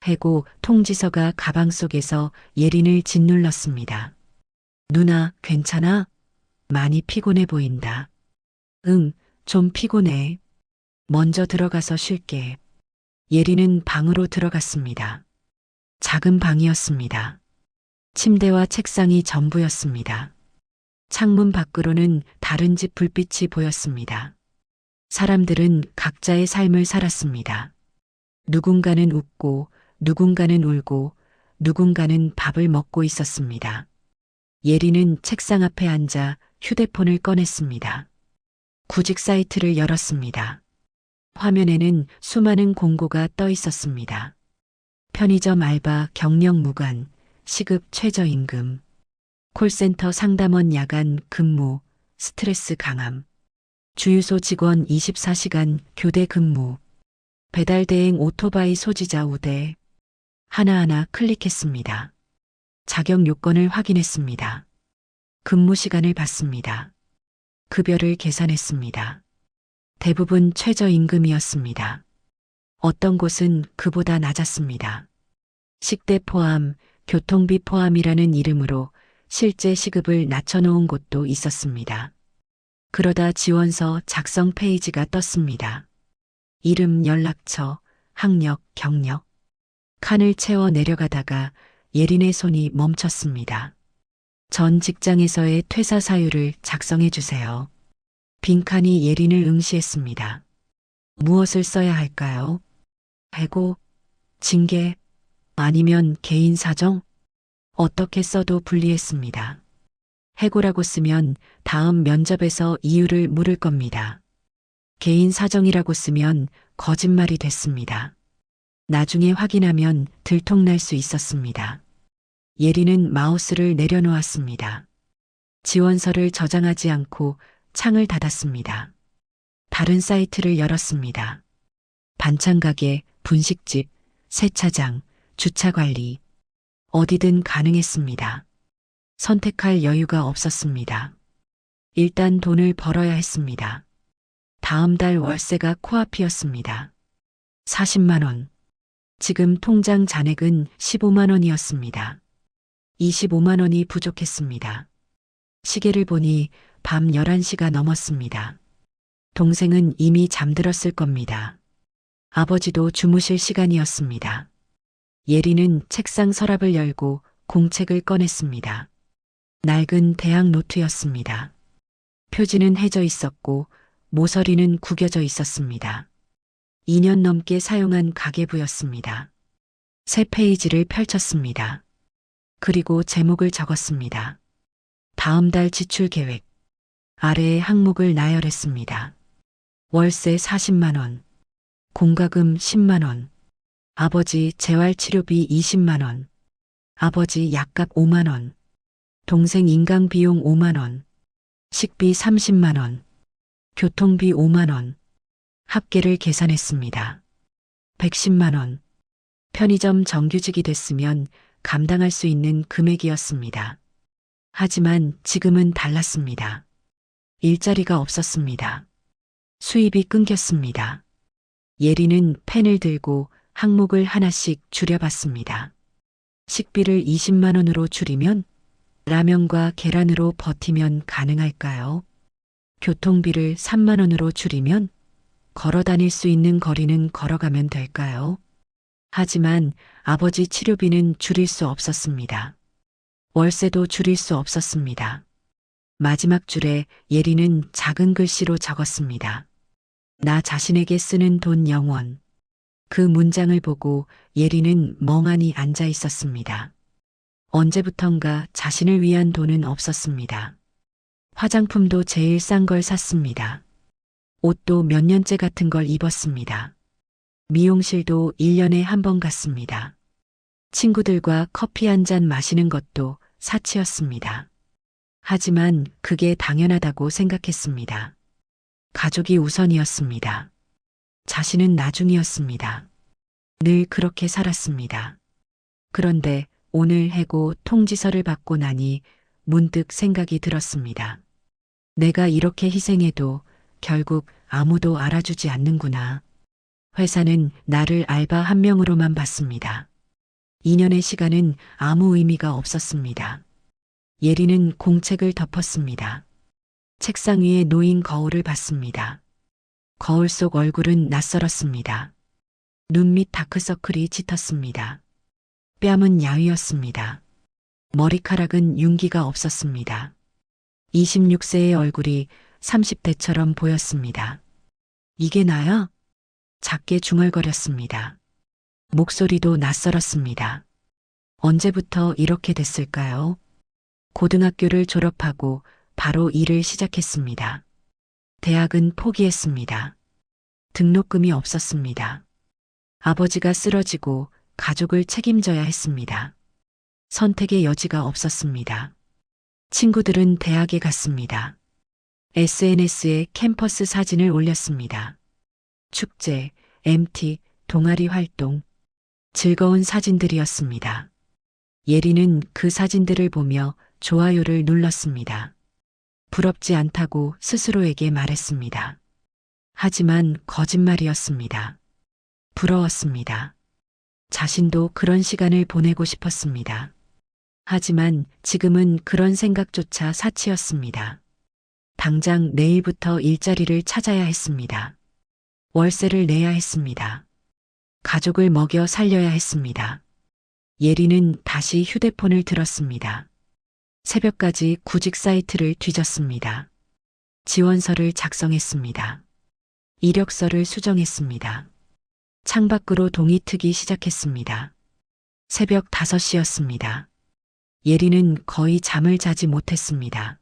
해고 통지서가 가방 속에서 예린을 짓눌렀습니다. 누나, 괜찮아? 많이 피곤해 보인다. 응, 좀 피곤해. 먼저 들어가서 쉴게. 예린은 방으로 들어갔습니다. 작은 방이었습니다. 침대와 책상이 전부였습니다. 창문 밖으로는 다른 집 불빛이 보였습니다. 사람들은 각자의 삶을 살았습니다. 누군가는 웃고, 누군가는 울고, 누군가는 밥을 먹고 있었습니다. 예리는 책상 앞에 앉아 휴대폰을 꺼냈습니다. 구직 사이트를 열었습니다. 화면에는 수많은 공고가 떠 있었습니다. 편의점 알바 경력 무관, 시급 최저임금, 콜센터 상담원 야간 근무, 스트레스 강함, 주유소 직원 24시간 교대 근무, 배달 대행 오토바이 소지자 우대. 하나하나 클릭했습니다. 자격 요건을 확인했습니다. 근무 시간을 봤습니다. 급여를 계산했습니다. 대부분 최저임금이었습니다. 어떤 곳은 그보다 낮았습니다. 식대 포함, 교통비 포함이라는 이름으로 실제 시급을 낮춰놓은 곳도 있었습니다. 그러다 지원서 작성 페이지가 떴습니다. 이름, 연락처, 학력, 경력. 칸을 채워 내려가다가 예린의 손이 멈췄습니다. 전 직장에서의 퇴사 사유를 작성해 주세요. 빈칸이 예린을 응시했습니다. 무엇을 써야 할까요? 해고, 징계, 아니면 개인 사정? 어떻게 써도 불리했습니다. 해고라고 쓰면 다음 면접에서 이유를 물을 겁니다. 개인 사정이라고 쓰면 거짓말이 됐습니다. 나중에 확인하면 들통날 수 있었습니다. 예리는 마우스를 내려놓았습니다. 지원서를 저장하지 않고 창을 닫았습니다. 다른 사이트를 열었습니다. 반찬가게, 분식집, 세차장, 주차관리. 어디든 가능했습니다. 선택할 여유가 없었습니다. 일단 돈을 벌어야 했습니다. 다음 달 월세가 코앞이었습니다. 40만 원. 지금 통장 잔액은 15만 원이었습니다. 25만 원이 부족했습니다. 시계를 보니 밤 11시가 넘었습니다. 동생은 이미 잠들었을 겁니다. 아버지도 주무실 시간이었습니다. 예리는 책상 서랍을 열고 공책을 꺼냈습니다. 낡은 대학 노트였습니다. 표지는 해져 있었고 모서리는 구겨져 있었습니다. 2년 넘게 사용한 가계부였습니다. 새 페이지를 펼쳤습니다. 그리고 제목을 적었습니다. 다음 달 지출 계획. 아래에 항목을 나열했습니다. 월세 40만 원. 공과금 10만 원. 아버지 재활치료비 20만 원. 아버지 약값 5만 원. 동생 인강비용 5만 원. 식비 30만 원. 교통비 5만 원. 합계를 계산했습니다. 110만 원. 편의점 정규직이 됐으면 감당할 수 있는 금액이었습니다. 하지만 지금은 달랐습니다. 일자리가 없었습니다. 수입이 끊겼습니다. 예리는 펜을 들고 항목을 하나씩 줄여봤습니다. 식비를 20만 원으로 줄이면 라면과 계란으로 버티면 가능할까요? 교통비를 3만 원으로 줄이면 걸어 다닐 수 있는 거리는 걸어가면 될까요? 하지만 아버지 치료비는 줄일 수 없었습니다. 월세도 줄일 수 없었습니다. 마지막 줄에 예리는 작은 글씨로 적었습니다. 나 자신에게 쓰는 돈 0원. 그 문장을 보고 예리는 멍하니 앉아 있었습니다. 언제부턴가 자신을 위한 돈은 없었습니다. 화장품도 제일 싼 걸 샀습니다. 옷도 몇 년째 같은 걸 입었습니다. 미용실도 1년에 한 번 갔습니다. 친구들과 커피 한 잔 마시는 것도 사치였습니다. 하지만 그게 당연하다고 생각했습니다. 가족이 우선이었습니다. 자신은 나중이었습니다. 늘 그렇게 살았습니다. 그런데 오늘 해고 통지서를 받고 나니 문득 생각이 들었습니다. 내가 이렇게 희생해도 결국 아무도 알아주지 않는구나. 회사는 나를 알바 한 명으로만 봤습니다. 2년의 시간은 아무 의미가 없었습니다. 예리는 공책을 덮었습니다. 책상 위에 놓인 거울을 봤습니다. 거울 속 얼굴은 낯설었습니다. 눈 밑 다크서클이 짙었습니다. 뺨은 야위었습니다. 머리카락은 윤기가 없었습니다. 26세의 얼굴이 30대처럼 보였습니다. 이게 나야? 작게 중얼거렸습니다. 목소리도 낯설었습니다. 언제부터 이렇게 됐을까요? 고등학교를 졸업하고 바로 일을 시작했습니다. 대학은 포기했습니다. 등록금이 없었습니다. 아버지가 쓰러지고 가족을 책임져야 했습니다. 선택의 여지가 없었습니다. 친구들은 대학에 갔습니다. SNS에 캠퍼스 사진을 올렸습니다. 축제, MT, 동아리 활동, 즐거운 사진들이었습니다. 예리는 그 사진들을 보며 좋아요를 눌렀습니다. 부럽지 않다고 스스로에게 말했습니다. 하지만 거짓말이었습니다. 부러웠습니다. 자신도 그런 시간을 보내고 싶었습니다. 하지만 지금은 그런 생각조차 사치였습니다. 당장 내일부터 일자리를 찾아야 했습니다. 월세를 내야 했습니다. 가족을 먹여 살려야 했습니다. 예리는 다시 휴대폰을 들었습니다. 새벽까지 구직 사이트를 뒤졌습니다. 지원서를 작성했습니다. 이력서를 수정했습니다. 창밖으로 동이 트기 시작했습니다. 새벽 5시였습니다. 예리는 거의 잠을 자지 못했습니다.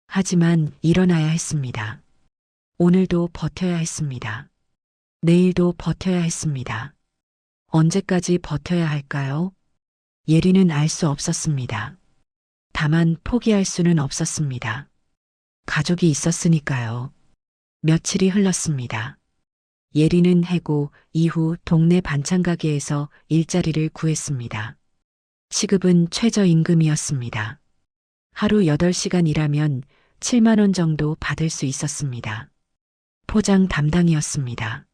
하지만 일어나야 했습니다. 오늘도 버텨야 했습니다. 내일도 버텨야 했습니다. 언제까지 버텨야 할까요? 예리는 알 수 없었습니다. 다만 포기할 수는 없었습니다. 가족이 있었으니까요. 며칠이 흘렀습니다. 예리는 해고 이후 동네 반찬가게에서 일자리를 구했습니다. 시급은 최저임금이었습니다. 하루 8시간 일하면 7만 원 정도 받을 수 있었습니다. 포장 담당이었습니다.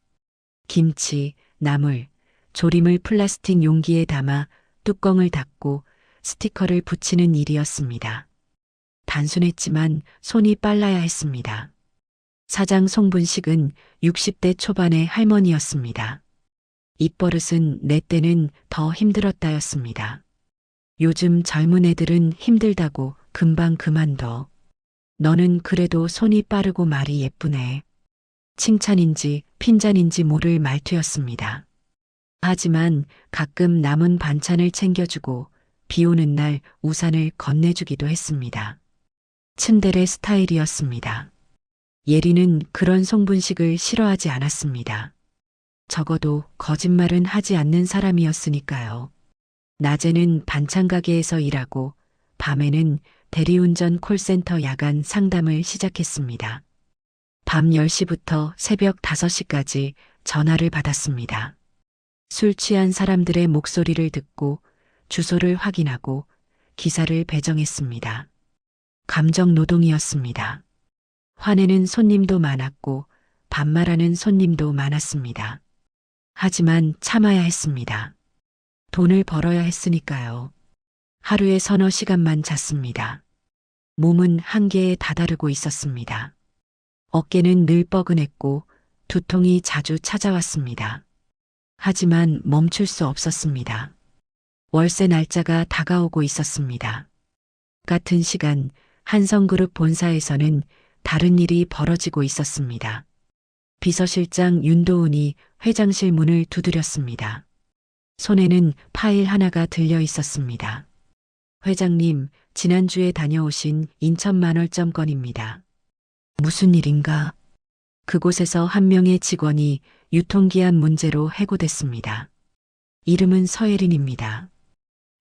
김치, 나물, 조림을 플라스틱 용기에 담아 뚜껑을 닫고 스티커를 붙이는 일이었습니다. 단순했지만 손이 빨라야 했습니다. 사장 송분식은 60대 초반의 할머니였습니다. 입버릇은 내 때는 더 힘들었다였습니다. 요즘 젊은 애들은 힘들다고 금방 그만둬. 너는 그래도 손이 빠르고 말이 예쁘네. 칭찬인지 핀잔인지 모를 말투였습니다. 하지만 가끔 남은 반찬을 챙겨주고 비 오는 날 우산을 건네주기도 했습니다. 츤데레 스타일이었습니다. 예리는 그런 송분식을 싫어하지 않았습니다. 적어도 거짓말은 하지 않는 사람이었으니까요. 낮에는 반찬가게에서 일하고 밤에는 대리운전 콜센터 야간 상담을 시작했습니다. 밤 10시부터 새벽 5시까지 전화를 받았습니다. 술 취한 사람들의 목소리를 듣고 주소를 확인하고 기사를 배정했습니다. 감정 노동이었습니다. 화내는 손님도 많았고 반말하는 손님도 많았습니다. 하지만 참아야 했습니다. 돈을 벌어야 했으니까요. 하루에 서너 시간만 잤습니다. 몸은 한계에 다다르고 있었습니다. 어깨는 늘 뻐근했고 두통이 자주 찾아왔습니다. 하지만 멈출 수 없었습니다. 월세 날짜가 다가오고 있었습니다. 같은 시간 한성그룹 본사에서는 다른 일이 벌어지고 있었습니다. 비서실장 윤도훈이 회장실 문을 두드렸습니다. 손에는 파일 하나가 들려 있었습니다. 회장님, 지난주에 다녀오신 인천 만월점 건입니다. 무슨 일인가? 그곳에서 한 명의 직원이 유통기한 문제로 해고됐습니다. 이름은 서예린입니다.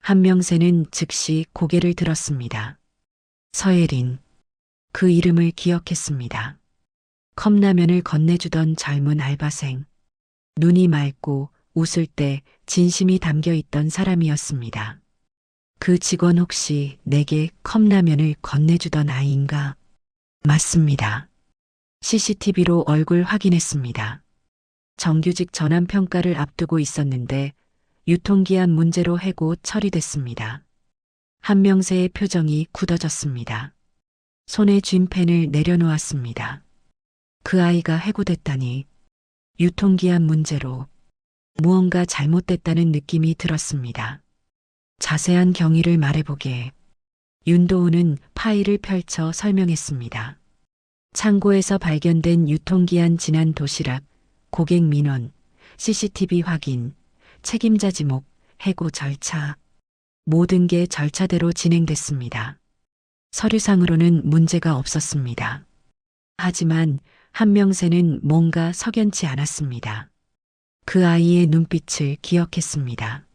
한명세는 즉시 고개를 들었습니다. 서예린. 그 이름을 기억했습니다. 컵라면을 건네주던 젊은 알바생. 눈이 맑고 웃을 때 진심이 담겨 있던 사람이었습니다. 그 직원 혹시 내게 컵라면을 건네주던 아이인가? 맞습니다. CCTV로 얼굴 확인했습니다. 정규직 전환 평가를 앞두고 있었는데 유통기한 문제로 해고 처리됐습니다. 한명세의 표정이 굳어졌습니다. 손에 쥔 펜을 내려놓았습니다. 그 아이가 해고됐다니 유통기한 문제로 무언가 잘못됐다는 느낌이 들었습니다. 자세한 경위를 말해보게. 윤도훈은 파일을 펼쳐 설명했습니다. 창고에서 발견된 유통기한 지난 도시락, 고객 민원, CCTV 확인, 책임자 지목, 해고 절차. 모든 게 절차대로 진행됐습니다. 서류상으로는 문제가 없었습니다. 하지만 한명세는 뭔가 석연치 않았습니다. 그 아이의 눈빛을 기억했습니다.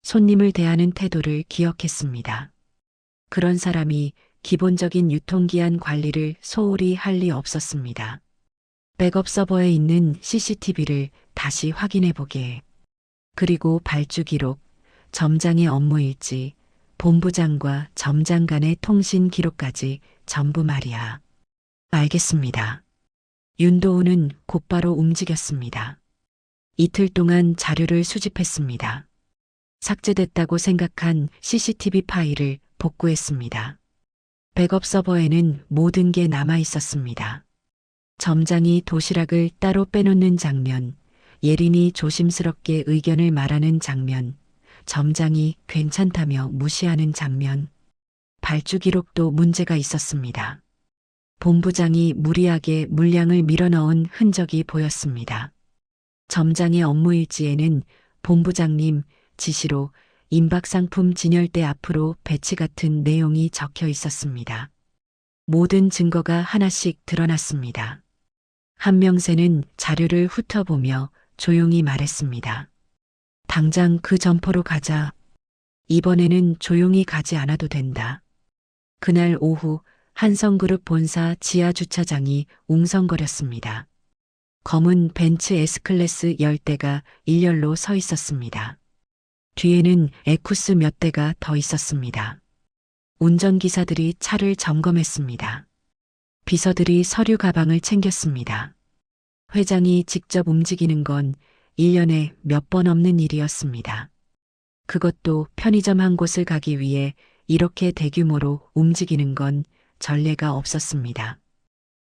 손님을 대하는 태도를 기억했습니다. 그런 사람이 기본적인 유통기한 관리를 소홀히 할 리 없었습니다. 백업 서버에 있는 CCTV를 다시 확인해 보게. 그리고 발주 기록, 점장의 업무 일지, 본부장과 점장 간의 통신 기록까지 전부 말이야. 알겠습니다. 윤도훈은 곧바로 움직였습니다. 이틀 동안 자료를 수집했습니다. 삭제됐다고 생각한 CCTV 파일을 복구했습니다. 백업 서버에는 모든 게 남아 있었습니다. 점장이 도시락을 따로 빼놓는 장면, 예린이 조심스럽게 의견을 말하는 장면, 점장이 괜찮다며 무시하는 장면, 발주 기록도 문제가 있었습니다. 본부장이 무리하게 물량을 밀어넣은 흔적이 보였습니다. 점장의 업무일지에는 본부장님 지시로 임박상품 진열대 앞으로 배치 같은 내용이 적혀 있었습니다. 모든 증거가 하나씩 드러났습니다. 한명세는 자료를 훑어보며 조용히 말했습니다. 당장 그 점포로 가자. 이번에는 조용히 가지 않아도 된다. 그날 오후 한성그룹 본사 지하 주차장이 웅성거렸습니다. 검은 벤츠 S클래스 10대가 일렬로 서 있었습니다. 뒤에는 에쿠스 몇 대가 더 있었습니다. 운전기사들이 차를 점검했습니다. 비서들이 서류 가방을 챙겼습니다. 회장이 직접 움직이는 건 1년에 몇 번 없는 일이었습니다. 그것도 편의점 한 곳을 가기 위해 이렇게 대규모로 움직이는 건 전례가 없었습니다.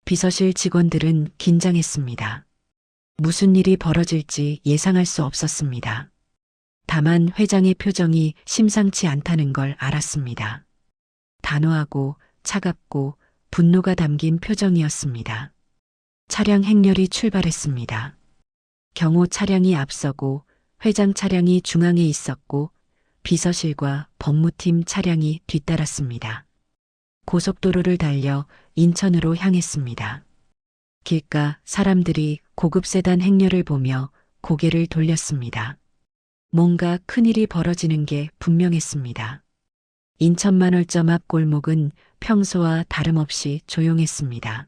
비서실 직원들은 긴장했습니다. 무슨 일이 벌어질지 예상할 수 없었습니다. 다만 회장의 표정이 심상치 않다는 걸 알았습니다. 단호하고 차갑고 분노가 담긴 표정이었습니다. 차량 행렬이 출발했습니다. 경호 차량이 앞서고 회장 차량이 중앙에 있었고 비서실과 법무팀 차량이 뒤따랐습니다. 고속도로를 달려 인천으로 향했습니다. 길가 사람들이 고급 세단 행렬을 보며 고개를 돌렸습니다. 뭔가 큰일이 벌어지는 게 분명했습니다. 인천 만월점 앞 골목은 평소와 다름없이 조용했습니다.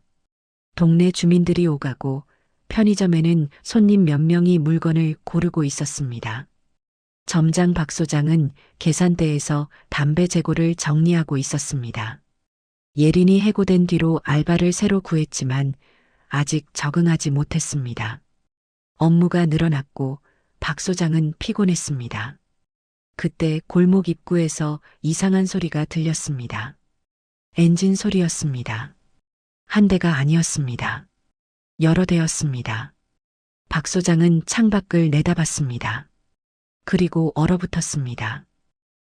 동네 주민들이 오가고 편의점에는 손님 몇 명이 물건을 고르고 있었습니다. 점장 박 소장은 계산대에서 담배 재고를 정리하고 있었습니다. 예린이 해고된 뒤로 알바를 새로 구했지만 아직 적응하지 못했습니다. 업무가 늘어났고 박 소장은 피곤했습니다. 그때 골목 입구에서 이상한 소리가 들렸습니다. 엔진 소리였습니다. 한 대가 아니었습니다. 여러 대였습니다. 박 소장은 창밖을 내다봤습니다. 그리고 얼어붙었습니다.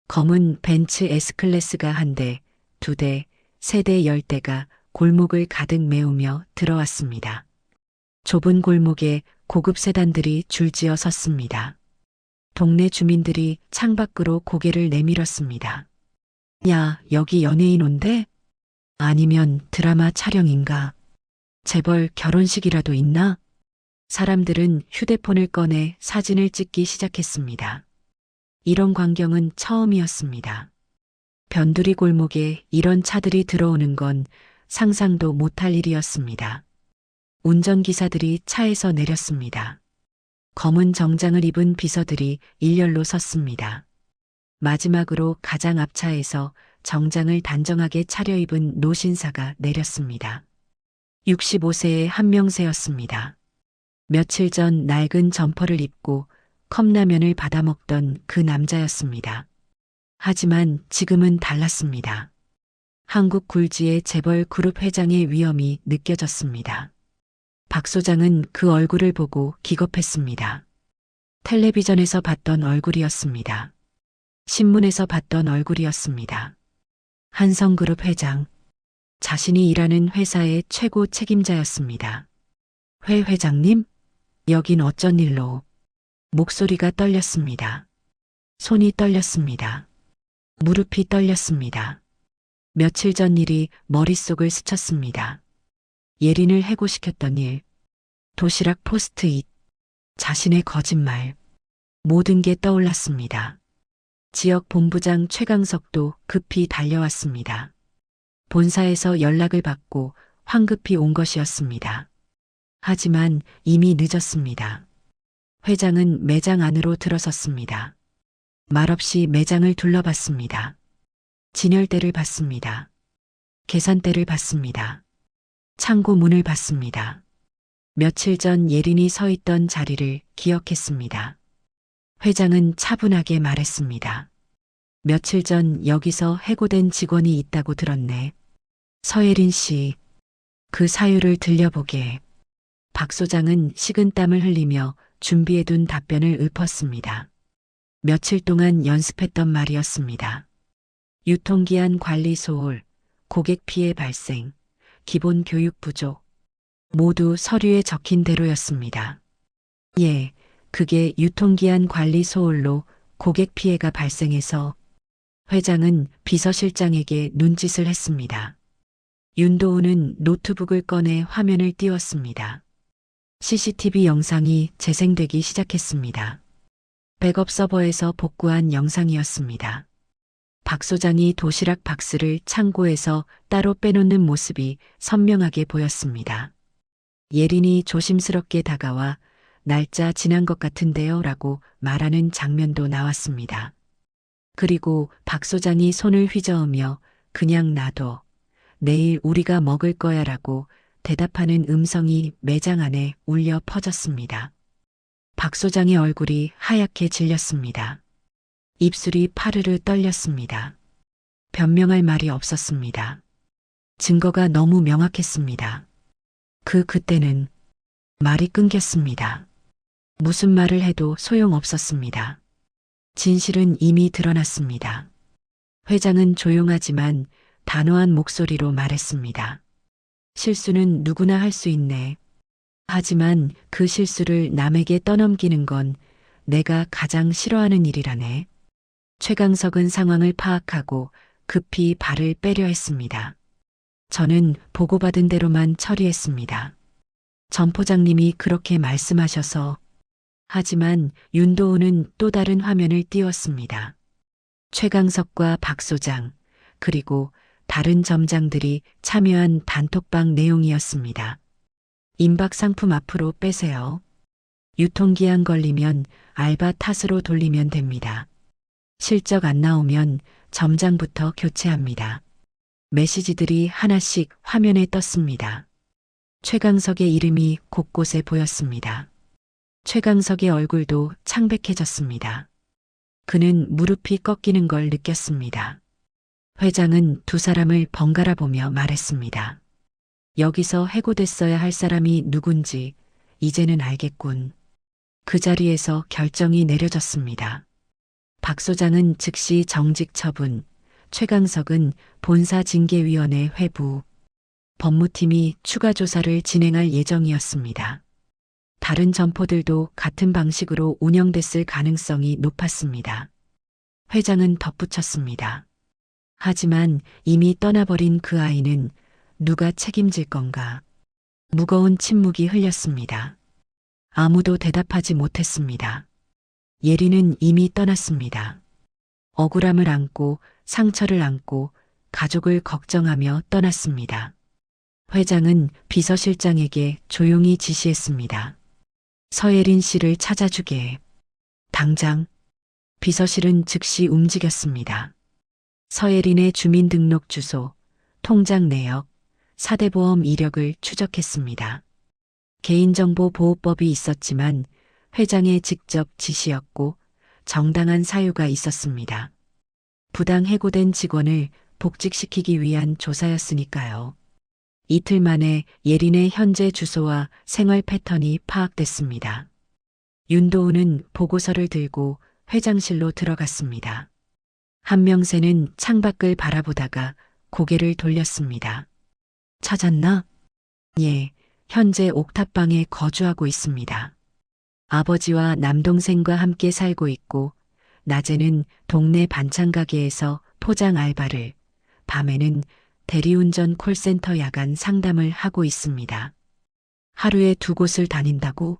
검은 벤츠 S클래스가 한 대, 두 대, 세 대, 10대가 골목을 가득 메우며 들어왔습니다. 좁은 골목에 고급 세단들이 줄지어 섰습니다. 동네 주민들이 창밖으로 고개를 내밀었습니다. 야, 여기 연예인 온대? 아니면 드라마 촬영인가? 재벌 결혼식이라도 있나? 사람들은 휴대폰을 꺼내 사진을 찍기 시작했습니다. 이런 광경은 처음이었습니다. 변두리 골목에 이런 차들이 들어오는 건 상상도 못할 일이었습니다. 운전기사들이 차에서 내렸습니다. 검은 정장을 입은 비서들이 일렬로 섰습니다. 마지막으로 가장 앞차에서 정장을 단정하게 차려입은 노신사가 내렸습니다. 65세의 한명세였습니다. 며칠 전 낡은 점퍼를 입고 컵라면을 받아먹던 그 남자였습니다. 하지만 지금은 달랐습니다. 한국 굴지의 재벌 그룹 회장의 위엄이 느껴졌습니다. 박 소장은 그 얼굴을 보고 기겁했습니다. 텔레비전에서 봤던 얼굴이었습니다. 신문에서 봤던 얼굴이었습니다. 한성그룹 회장, 자신이 일하는 회사의 최고 책임자였습니다. 회 회장님? 여긴 어쩐 일로? 목소리가 떨렸습니다. 손이 떨렸습니다. 무릎이 떨렸습니다. 며칠 전 일이 머릿속을 스쳤습니다. 예린을 해고시켰던 일, 도시락 포스트잇, 자신의 거짓말, 모든 게 떠올랐습니다. 지역 본부장 최강석도 급히 달려왔습니다. 본사에서 연락을 받고 황급히 온 것이었습니다. 하지만 이미 늦었습니다. 회장은 매장 안으로 들어섰습니다. 말없이 매장을 둘러봤습니다. 진열대를 봤습니다. 계산대를 봤습니다. 창고 문을 봤습니다. 며칠 전 예린이 서 있던 자리를 기억했습니다. 회장은 차분하게 말했습니다. 며칠 전 여기서 해고된 직원이 있다고 들었네. 서예린 씨, 그 사유를 들려보게. 박 소장은 식은땀을 흘리며 준비해둔 답변을 읊었습니다. 며칠 동안 연습했던 말이었습니다. 유통기한 관리 소홀, 고객 피해 발생, 기본 교육 부족, 모두 서류에 적힌 대로였습니다. 예, 그게 유통기한 관리 소홀로 고객 피해가 발생해서 회장은 비서실장에게 눈짓을 했습니다. 윤도우는 노트북을 꺼내 화면을 띄웠습니다. CCTV 영상이 재생되기 시작했습니다. 백업 서버에서 복구한 영상이었습니다. 박 소장이 도시락 박스를 창고에서 따로 빼놓는 모습이 선명하게 보였습니다. 예린이 조심스럽게 다가와 날짜 지난 것 같은데요 라고 말하는 장면도 나왔습니다. 그리고 박 소장이 손을 휘저으며 그냥 놔둬. 내일 우리가 먹을 거야 라고 대답하는 음성이 매장 안에 울려 퍼졌습니다. 박 소장의 얼굴이 하얗게 질렸습니다. 입술이 파르르 떨렸습니다. 변명할 말이 없었습니다. 증거가 너무 명확했습니다. 그때는 말이 끊겼습니다. 무슨 말을 해도 소용없었습니다. 진실은 이미 드러났습니다. 회장은 조용하지만 단호한 목소리로 말했습니다. 실수는 누구나 할 수 있네. 하지만 그 실수를 남에게 떠넘기는 건 내가 가장 싫어하는 일이라네. 최강석은 상황을 파악하고 급히 발을 빼려 했습니다. 저는 보고받은 대로만 처리했습니다. 점포장님이 그렇게 말씀하셔서. 하지만 윤도우는 또 다른 화면을 띄웠습니다. 최강석과 박 소장, 그리고 다른 점장들이 참여한 단톡방 내용이었습니다. 임박 상품 앞으로 빼세요. 유통기한 걸리면 알바 탓으로 돌리면 됩니다. 실적 안 나오면 점장부터 교체합니다. 메시지들이 하나씩 화면에 떴습니다. 최강석의 이름이 곳곳에 보였습니다. 최강석의 얼굴도 창백해졌습니다. 그는 무릎이 꺾이는 걸 느꼈습니다. 회장은 두 사람을 번갈아 보며 말했습니다. 여기서 해고됐어야 할 사람이 누군지 이제는 알겠군. 그 자리에서 결정이 내려졌습니다. 박 소장은 즉시 정직 처분, 최강석은 본사징계위원회 회부, 법무팀이 추가 조사를 진행할 예정이었습니다. 다른 점포들도 같은 방식으로 운영됐을 가능성이 높았습니다. 회장은 덧붙였습니다. 하지만 이미 떠나버린 그 아이는 누가 책임질 건가? 무거운 침묵이 흘렸습니다. 아무도 대답하지 못했습니다. 예리는 이미 떠났습니다. 억울함을 안고 상처를 안고 가족을 걱정하며 떠났습니다. 회장은 비서실장에게 조용히 지시했습니다. 서예린 씨를 찾아주게. 당장. 비서실은 즉시 움직였습니다. 서예린의 주민등록 주소, 통장 내역, 사대보험 이력을 추적했습니다. 개인정보보호법이 있었지만 회장의 직접 지시였고 정당한 사유가 있었습니다. 부당 해고된 직원을 복직시키기 위한 조사였으니까요. 이틀 만에 예린의 현재 주소와 생활 패턴이 파악됐습니다. 윤도우는 보고서를 들고 회장실로 들어갔습니다. 한명세는 창밖을 바라보다가 고개를 돌렸습니다. 찾았나? 예, 현재 옥탑방에 거주하고 있습니다. 아버지와 남동생과 함께 살고 있고 낮에는 동네 반찬가게에서 포장 알바를, 밤에는 대리운전 콜센터 야간 상담을 하고 있습니다. 하루에 2곳을 다닌다고?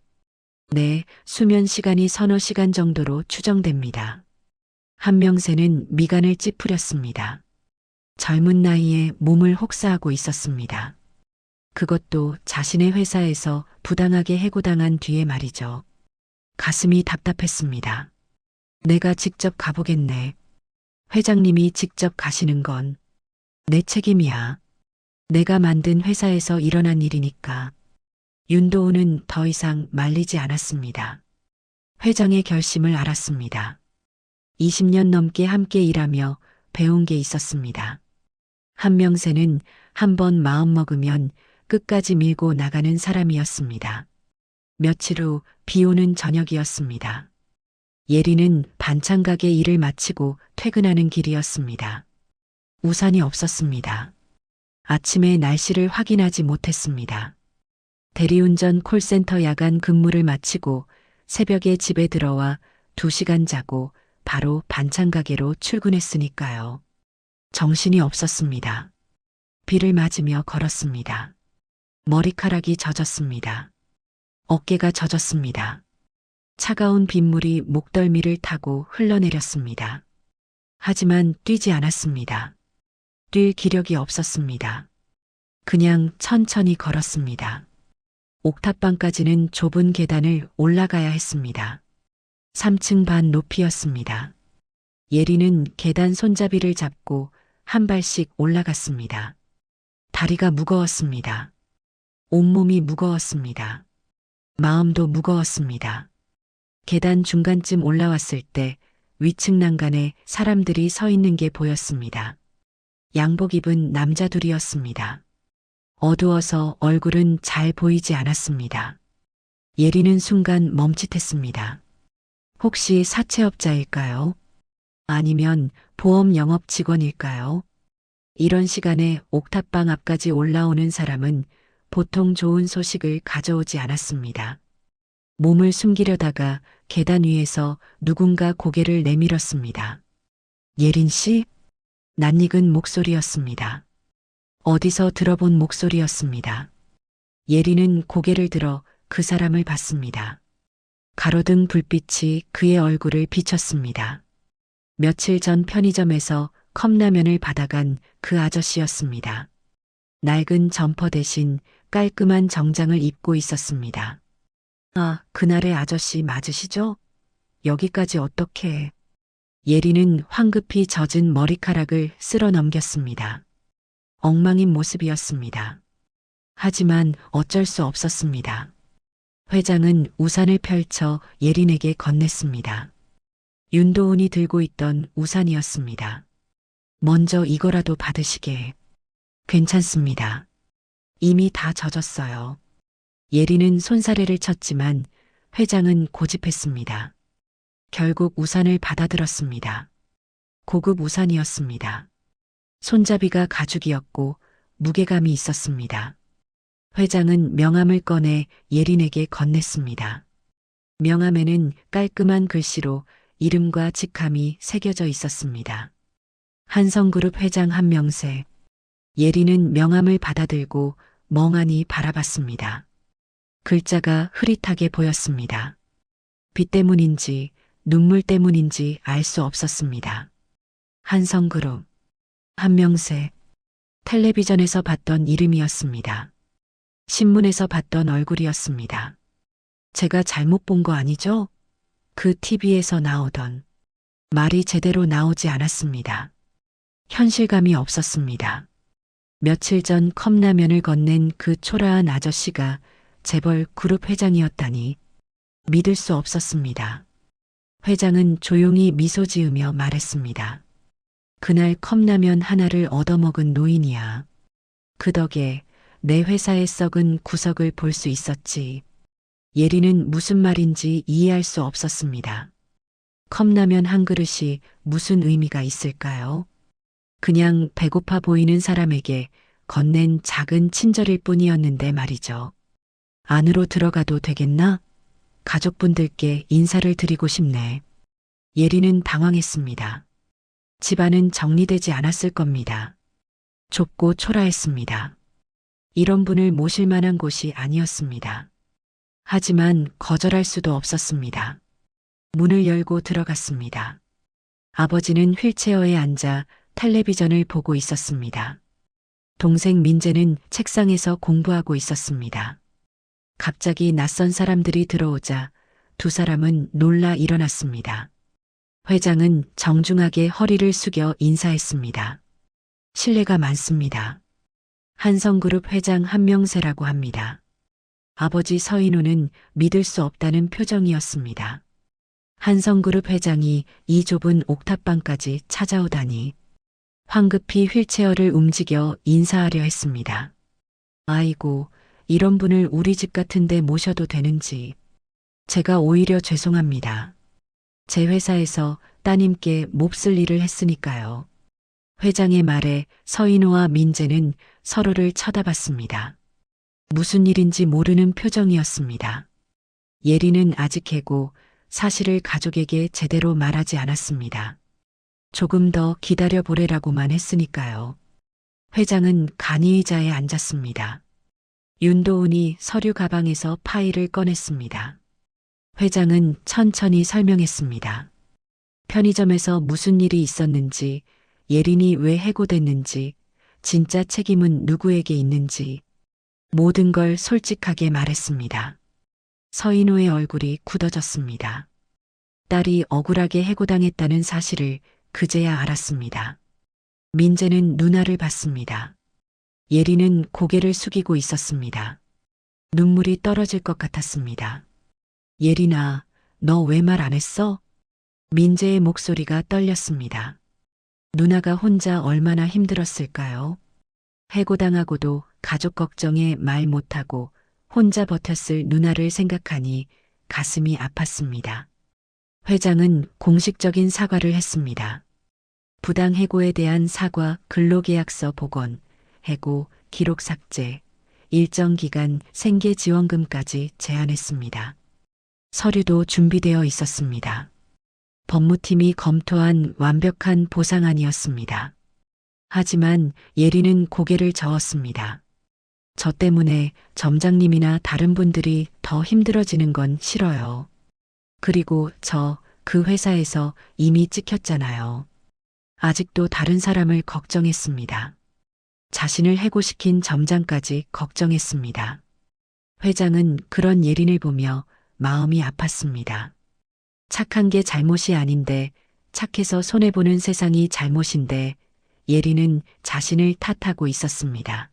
네, 수면 시간이 서너 시간 정도로 추정됩니다. 한명세는 미간을 찌푸렸습니다. 젊은 나이에 몸을 혹사하고 있었습니다. 그것도 자신의 회사에서 부당하게 해고당한 뒤에 말이죠. 가슴이 답답했습니다. 내가 직접 가보겠네. 회장님이 직접 가시는 건 내 책임이야. 내가 만든 회사에서 일어난 일이니까. 윤도우는 더 이상 말리지 않았습니다. 회장의 결심을 알았습니다. 20년 넘게 함께 일하며 배운 게 있었습니다. 한명세는 한번 마음먹으면 끝까지 밀고 나가는 사람이었습니다. 며칠 후 비 오는 저녁이었습니다. 예리는 반찬가게 일을 마치고 퇴근하는 길이었습니다. 우산이 없었습니다. 아침에 날씨를 확인하지 못했습니다. 대리운전 콜센터 야간 근무를 마치고 새벽에 집에 들어와 2시간 자고 바로 반찬가게로 출근했으니까요. 정신이 없었습니다. 비를 맞으며 걸었습니다. 머리카락이 젖었습니다. 어깨가 젖었습니다. 차가운 빗물이 목덜미를 타고 흘러내렸습니다. 하지만 뛰지 않았습니다. 뛸 기력이 없었습니다. 그냥 천천히 걸었습니다. 옥탑방까지는 좁은 계단을 올라가야 했습니다. 3층 반 높이였습니다. 예리는 계단 손잡이를 잡고 한 발씩 올라갔습니다. 다리가 무거웠습니다. 온몸이 무거웠습니다. 마음도 무거웠습니다. 계단 중간쯤 올라왔을 때 위층 난간에 사람들이 서 있는 게 보였습니다. 양복 입은 남자 둘이었습니다. 어두워서 얼굴은 잘 보이지 않았습니다. 예리는 순간 멈칫했습니다. 혹시 사채업자일까요? 아니면 보험 영업 직원일까요? 이런 시간에 옥탑방 앞까지 올라오는 사람은 보통 좋은 소식을 가져오지 않았습니다. 몸을 숨기려다가 계단 위에서 누군가 고개를 내밀었습니다. 예린 씨? 낯익은 목소리였습니다. 어디서 들어본 목소리였습니다. 예리는 고개를 들어 그 사람을 봤습니다. 가로등 불빛이 그의 얼굴을 비쳤습니다. 며칠 전 편의점에서 컵라면을 받아간 그 아저씨였습니다. 낡은 점퍼 대신 깔끔한 정장을 입고 있었습니다. 아, 그날의 아저씨 맞으시죠? 여기까지 어떻게? 예리는 황급히 젖은 머리카락을 쓸어 넘겼습니다. 엉망인 모습이었습니다. 하지만 어쩔 수 없었습니다. 회장은 우산을 펼쳐 예린에게 건넸습니다. 윤도훈이 들고 있던 우산이었습니다. 먼저 이거라도 받으시게. 괜찮습니다. 이미 다 젖었어요. 예리는 손사래를 쳤지만 회장은 고집했습니다. 결국 우산을 받아들었습니다. 고급 우산이었습니다. 손잡이가 가죽이었고 무게감이 있었습니다. 회장은 명함을 꺼내 예린에게 건넸습니다. 명함에는 깔끔한 글씨로 이름과 직함이 새겨져 있었습니다. 한성그룹 회장 한명세. 예린은 명함을 받아들고 멍하니 바라봤습니다. 글자가 흐릿하게 보였습니다. 비 때문인지 눈물 때문인지 알 수 없었습니다. 한성그룹, 한명세. 텔레비전에서 봤던 이름이었습니다. 신문에서 봤던 얼굴이었습니다. 제가 잘못 본 거 아니죠? 그 TV에서 나오던 말이 제대로 나오지 않았습니다. 현실감이 없었습니다. 며칠 전 컵라면을 건넨 그 초라한 아저씨가 재벌 그룹 회장이었다니 믿을 수 없었습니다. 회장은 조용히 미소 지으며 말했습니다. 그날 컵라면 하나를 얻어먹은 노인이야. 그 덕에 내 회사의 썩은 구석을 볼 수 있었지. 예리는 무슨 말인지 이해할 수 없었습니다. 컵라면 한 그릇이 무슨 의미가 있을까요? 그냥 배고파 보이는 사람에게 건넨 작은 친절일 뿐이었는데 말이죠. 안으로 들어가도 되겠나? 가족분들께 인사를 드리고 싶네. 예리는 당황했습니다. 집안은 정리되지 않았을 겁니다. 좁고 초라했습니다. 이런 분을 모실 만한 곳이 아니었습니다. 하지만 거절할 수도 없었습니다. 문을 열고 들어갔습니다. 아버지는 휠체어에 앉아 텔레비전을 보고 있었습니다. 동생 민재는 책상에서 공부하고 있었습니다. 갑자기 낯선 사람들이 들어오자 두 사람은 놀라 일어났습니다. 회장은 정중하게 허리를 숙여 인사했습니다. 실례가 많습니다. 한성그룹 회장 한명세라고 합니다. 아버지 서인호는 믿을 수 없다는 표정이었습니다. 한성그룹 회장이 이 좁은 옥탑방까지 찾아오다니. 황급히 휠체어를 움직여 인사하려 했습니다. 아이고, 이런 분을 우리 집 같은데 모셔도 되는지. 제가 오히려 죄송합니다. 제 회사에서 따님께 몹쓸 일을 했으니까요. 회장의 말에 서인호와 민재는 서로를 쳐다봤습니다. 무슨 일인지 모르는 표정이었습니다. 예리는 아직 개고 사실을 가족에게 제대로 말하지 않았습니다. 조금 더 기다려 보래라고만 했으니까요. 회장은 간이 의자에 앉았습니다. 윤도훈이 서류 가방에서 파일을 꺼냈습니다. 회장은 천천히 설명했습니다. 편의점에서 무슨 일이 있었는지, 예린이 왜 해고됐는지, 진짜 책임은 누구에게 있는지, 모든 걸 솔직하게 말했습니다. 서인호의 얼굴이 굳어졌습니다. 딸이 억울하게 해고당했다는 사실을 그제야 알았습니다. 민재는 누나를 봤습니다. 예리는 고개를 숙이고 있었습니다. 눈물이 떨어질 것 같았습니다. 예린아, 너 왜 말 안 했어? 민재의 목소리가 떨렸습니다. 누나가 혼자 얼마나 힘들었을까요? 해고당하고도 가족 걱정에 말 못하고 혼자 버텼을 누나를 생각하니 가슴이 아팠습니다. 회장은 공식적인 사과를 했습니다. 부당 해고에 대한 사과, 근로계약서 복원, 해고, 기록 삭제, 일정 기간 생계 지원금까지 제안했습니다. 서류도 준비되어 있었습니다. 법무팀이 검토한 완벽한 보상안이었습니다. 하지만 예리는 고개를 저었습니다. 저 때문에 점장님이나 다른 분들이 더 힘들어지는 건 싫어요. 그리고 그 회사에서 이미 찍혔잖아요. 아직도 다른 사람을 걱정했습니다. 자신을 해고시킨 점장까지 걱정했습니다. 회장은 그런 예린을 보며 마음이 아팠습니다. 착한 게 잘못이 아닌데, 착해서 손해보는 세상이 잘못인데, 예리는 자신을 탓하고 있었습니다.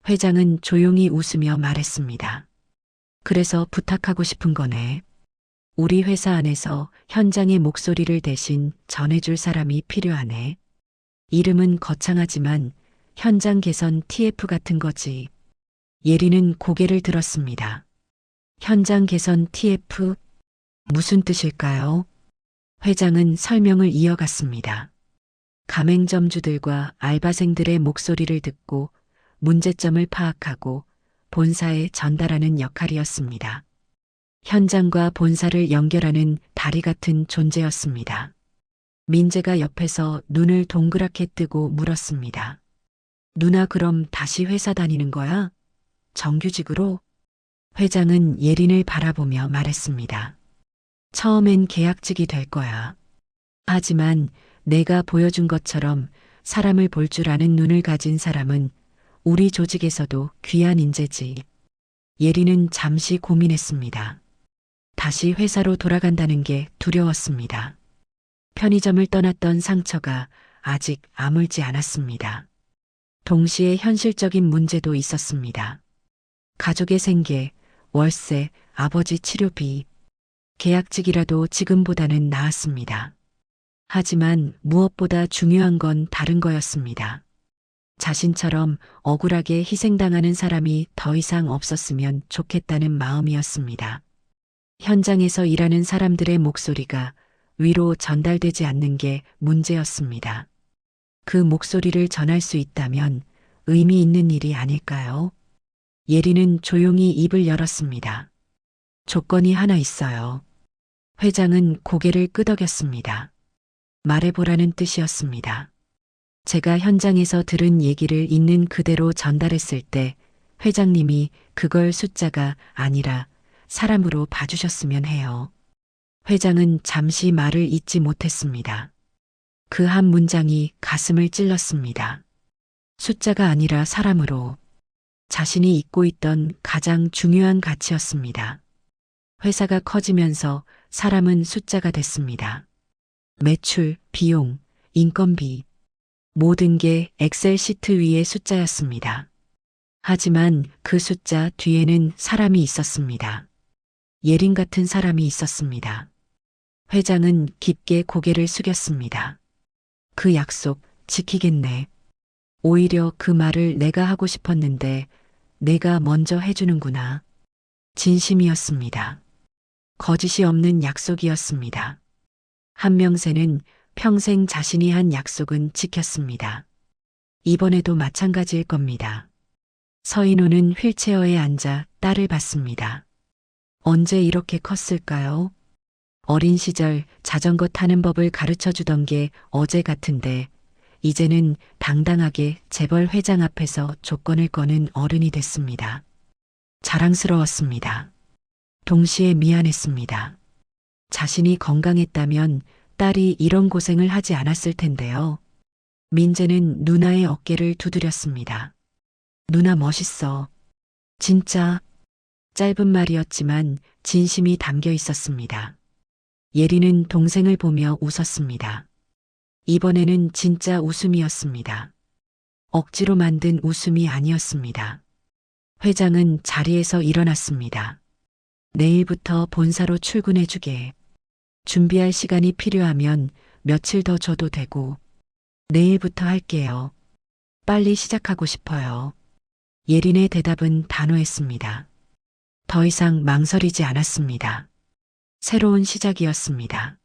회장은 조용히 웃으며 말했습니다. 그래서 부탁하고 싶은 거네. 우리 회사 안에서 현장의 목소리를 대신 전해줄 사람이 필요하네. 이름은 거창하지만 현장 개선 TF 같은 거지. 예리는 고개를 들었습니다. 현장 개선 TF? 무슨 뜻일까요? 회장은 설명을 이어갔습니다. 가맹점주들과 알바생들의 목소리를 듣고 문제점을 파악하고 본사에 전달하는 역할이었습니다. 현장과 본사를 연결하는 다리 같은 존재였습니다. 민재가 옆에서 눈을 동그랗게 뜨고 물었습니다. 누나 그럼 다시 회사 다니는 거야? 정규직으로? 회장은 예린을 바라보며 말했습니다. 처음엔 계약직이 될 거야. 하지만 내가 보여준 것처럼 사람을 볼 줄 아는 눈을 가진 사람은 우리 조직에서도 귀한 인재지. 예린은 잠시 고민했습니다. 다시 회사로 돌아간다는 게 두려웠습니다. 편의점을 떠났던 상처가 아직 아물지 않았습니다. 동시에 현실적인 문제도 있었습니다. 가족의 생계, 월세, 아버지 치료비, 계약직이라도 지금보다는 나았습니다. 하지만 무엇보다 중요한 건 다른 거였습니다. 자신처럼 억울하게 희생당하는 사람이 더 이상 없었으면 좋겠다는 마음이었습니다. 현장에서 일하는 사람들의 목소리가 위로 전달되지 않는 게 문제였습니다. 그 목소리를 전할 수 있다면 의미 있는 일이 아닐까요? 예리는 조용히 입을 열었습니다. 조건이 하나 있어요. 회장은 고개를 끄덕였습니다. 말해보라는 뜻이었습니다. 제가 현장에서 들은 얘기를 있는 그대로 전달했을 때 회장님이 그걸 숫자가 아니라 사람으로 봐주셨으면 해요. 회장은 잠시 말을 잇지 못했습니다. 그 한 문장이 가슴을 찔렀습니다. 숫자가 아니라 사람으로. 자신이 잊고 있던 가장 중요한 가치였습니다. 회사가 커지면서 사람은 숫자가 됐습니다. 매출, 비용, 인건비, 모든 게 엑셀 시트 위의 숫자였습니다. 하지만 그 숫자 뒤에는 사람이 있었습니다. 예린 같은 사람이 있었습니다. 회장은 깊게 고개를 숙였습니다. 그 약속 지키겠네. 오히려 그 말을 내가 하고 싶었는데 내가 먼저 해주는구나. 진심이었습니다. 거짓이 없는 약속이었습니다. 한명세는 평생 자신이 한 약속은 지켰습니다. 이번에도 마찬가지일 겁니다. 서인호는 휠체어에 앉아 딸을 봤습니다. 언제 이렇게 컸을까요? 어린 시절 자전거 타는 법을 가르쳐 주던 게 어제 같은데 이제는 당당하게 재벌 회장 앞에서 조건을 거는 어른이 됐습니다. 자랑스러웠습니다. 동시에 미안했습니다. 자신이 건강했다면 딸이 이런 고생을 하지 않았을 텐데요. 민재는 누나의 어깨를 두드렸습니다. 누나 멋있어. 진짜. 짧은 말이었지만 진심이 담겨 있었습니다. 예리는 동생을 보며 웃었습니다. 이번에는 진짜 웃음이었습니다. 억지로 만든 웃음이 아니었습니다. 회장은 자리에서 일어났습니다. 내일부터 본사로 출근해주게. 준비할 시간이 필요하면 며칠 더 줘도 되고 내일부터 할게요. 빨리 시작하고 싶어요. 예린의 대답은 단호했습니다. 더 이상 망설이지 않았습니다. 새로운 시작이었습니다.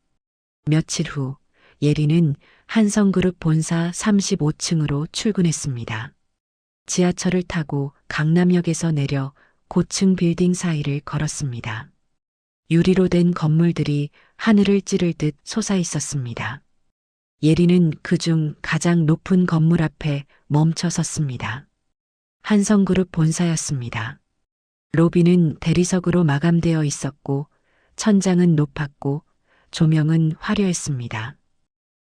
며칠 후 예린은 한성그룹 본사 35층으로 출근했습니다. 지하철을 타고 강남역에서 내려 고층 빌딩 사이를 걸었습니다. 유리로 된 건물들이 하늘을 찌를 듯 솟아 있었습니다. 예린은 그중 가장 높은 건물 앞에 멈춰 섰습니다. 한성그룹 본사였습니다. 로비는 대리석으로 마감되어 있었고 천장은 높았고 조명은 화려했습니다.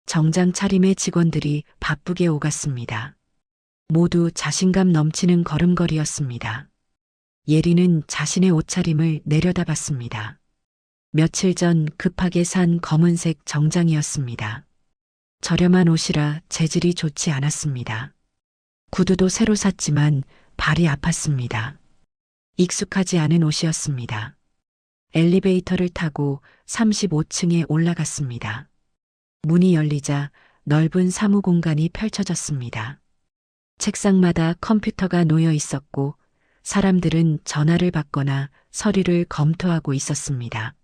정장 차림의 직원들이 바쁘게 오갔습니다. 모두 자신감 넘치는 걸음걸이였습니다. 예린은 자신의 옷차림을 내려다봤습니다. 며칠 전 급하게 산 검은색 정장이었습니다. 저렴한 옷이라 재질이 좋지 않았습니다. 구두도 새로 샀지만 발이 아팠습니다. 익숙하지 않은 옷이었습니다. 엘리베이터를 타고 35층에 올라갔습니다. 문이 열리자 넓은 사무 공간이 펼쳐졌습니다. 책상마다 컴퓨터가 놓여 있었고 사람들은 전화를 받거나 서류를 검토하고 있었습니다.